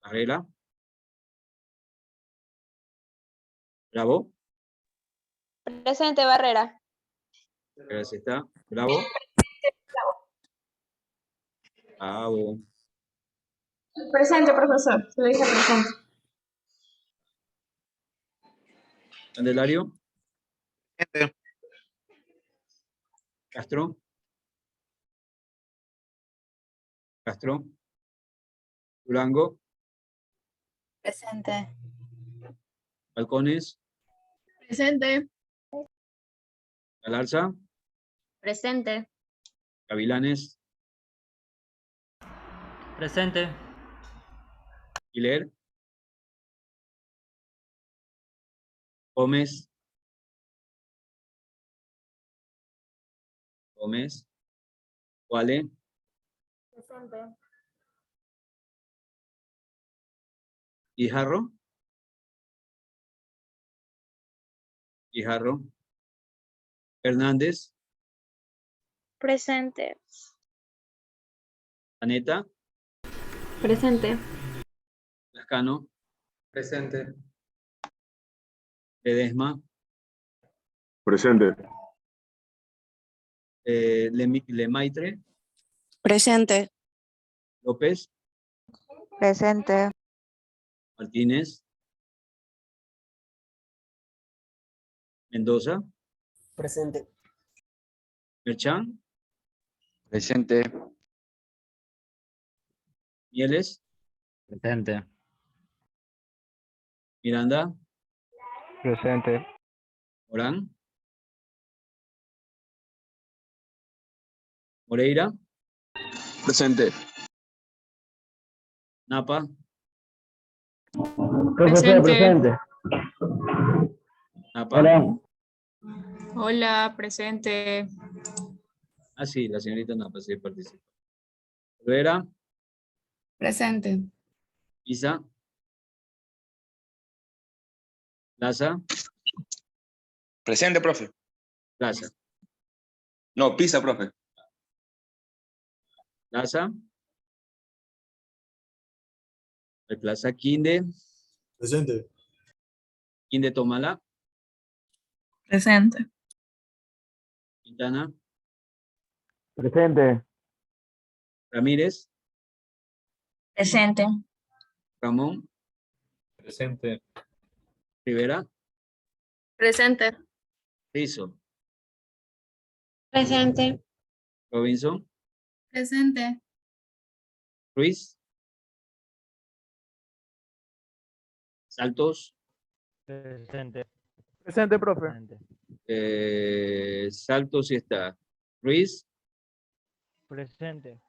Barrera, Bravo, Presente, Barrera. gracias, está. Bravo, Bravo, Presente, profesor. Se lo dije presente. Candelario, Castro, Castro, Durango, Presente. Balcones, Presente. Galarza, Presente. Gavilanes, Presente. Hiler, Gómez, Gómez, Wale, Presente. Guijarro, Guijarro, Hernández, Presente. Aneta, Presente. Lascano, Presente. Ledesma, Presente. Lemaitre, Presente. López, Presente. Martínez, Mendoza, Presente. Merchan, Presente. Mieles, Presente. Miranda, Presente. Morán, Moreira, Presente. Napa, Profesor, Presente. presente. Napa. Hola. Hola, presente. Ah, sí, la señorita Napa sí participa. Rivera, Presente. Isa, Laza, Presente, profe. Laza, No, pisa, profe. Laza, Plaza Quinde, Presente. Quinde Tomala, Presente. Quintana, Presente. Ramírez, Presente. Ramón, Presente. Rivera, Presente. Rizo, Presente. Robinson, Presente. Ruiz, Saltos, Presente. Presente, profe. Saltos sí está. Ruiz, Presente.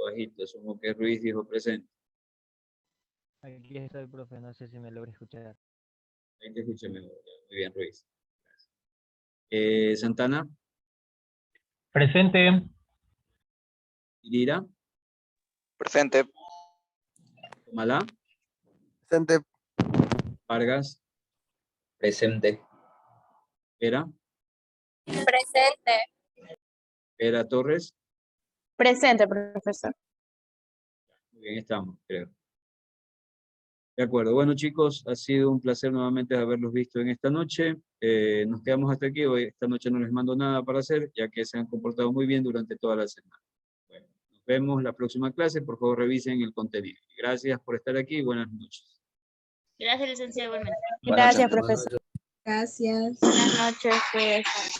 bajito, asumo que Ruiz dijo presente. Aquí estoy, profe. No sé si me logra escuchar. Ahí te escuché mejor. Muy bien, Ruiz. Santana, Presente. Irira, Presente. Malá, Presente. Vargas, Presente. Vera, Presente. Vera Torres. Presente, profesor. Muy bien, estamos, creo. De acuerdo. Bueno, chicos, ha sido un placer nuevamente haberlos visto en esta noche. Nos quedamos hasta aquí. Hoy, esta noche no les mando nada para hacer, ya que se han comportado muy bien durante toda la semana. Bueno, nos vemos la próxima clase. Por favor, revisen el contenido. Gracias por estar aquí. Buenas noches. Gracias, licenciado, igualmente. Gracias, profesor. Gracias. Buenas noches, pues.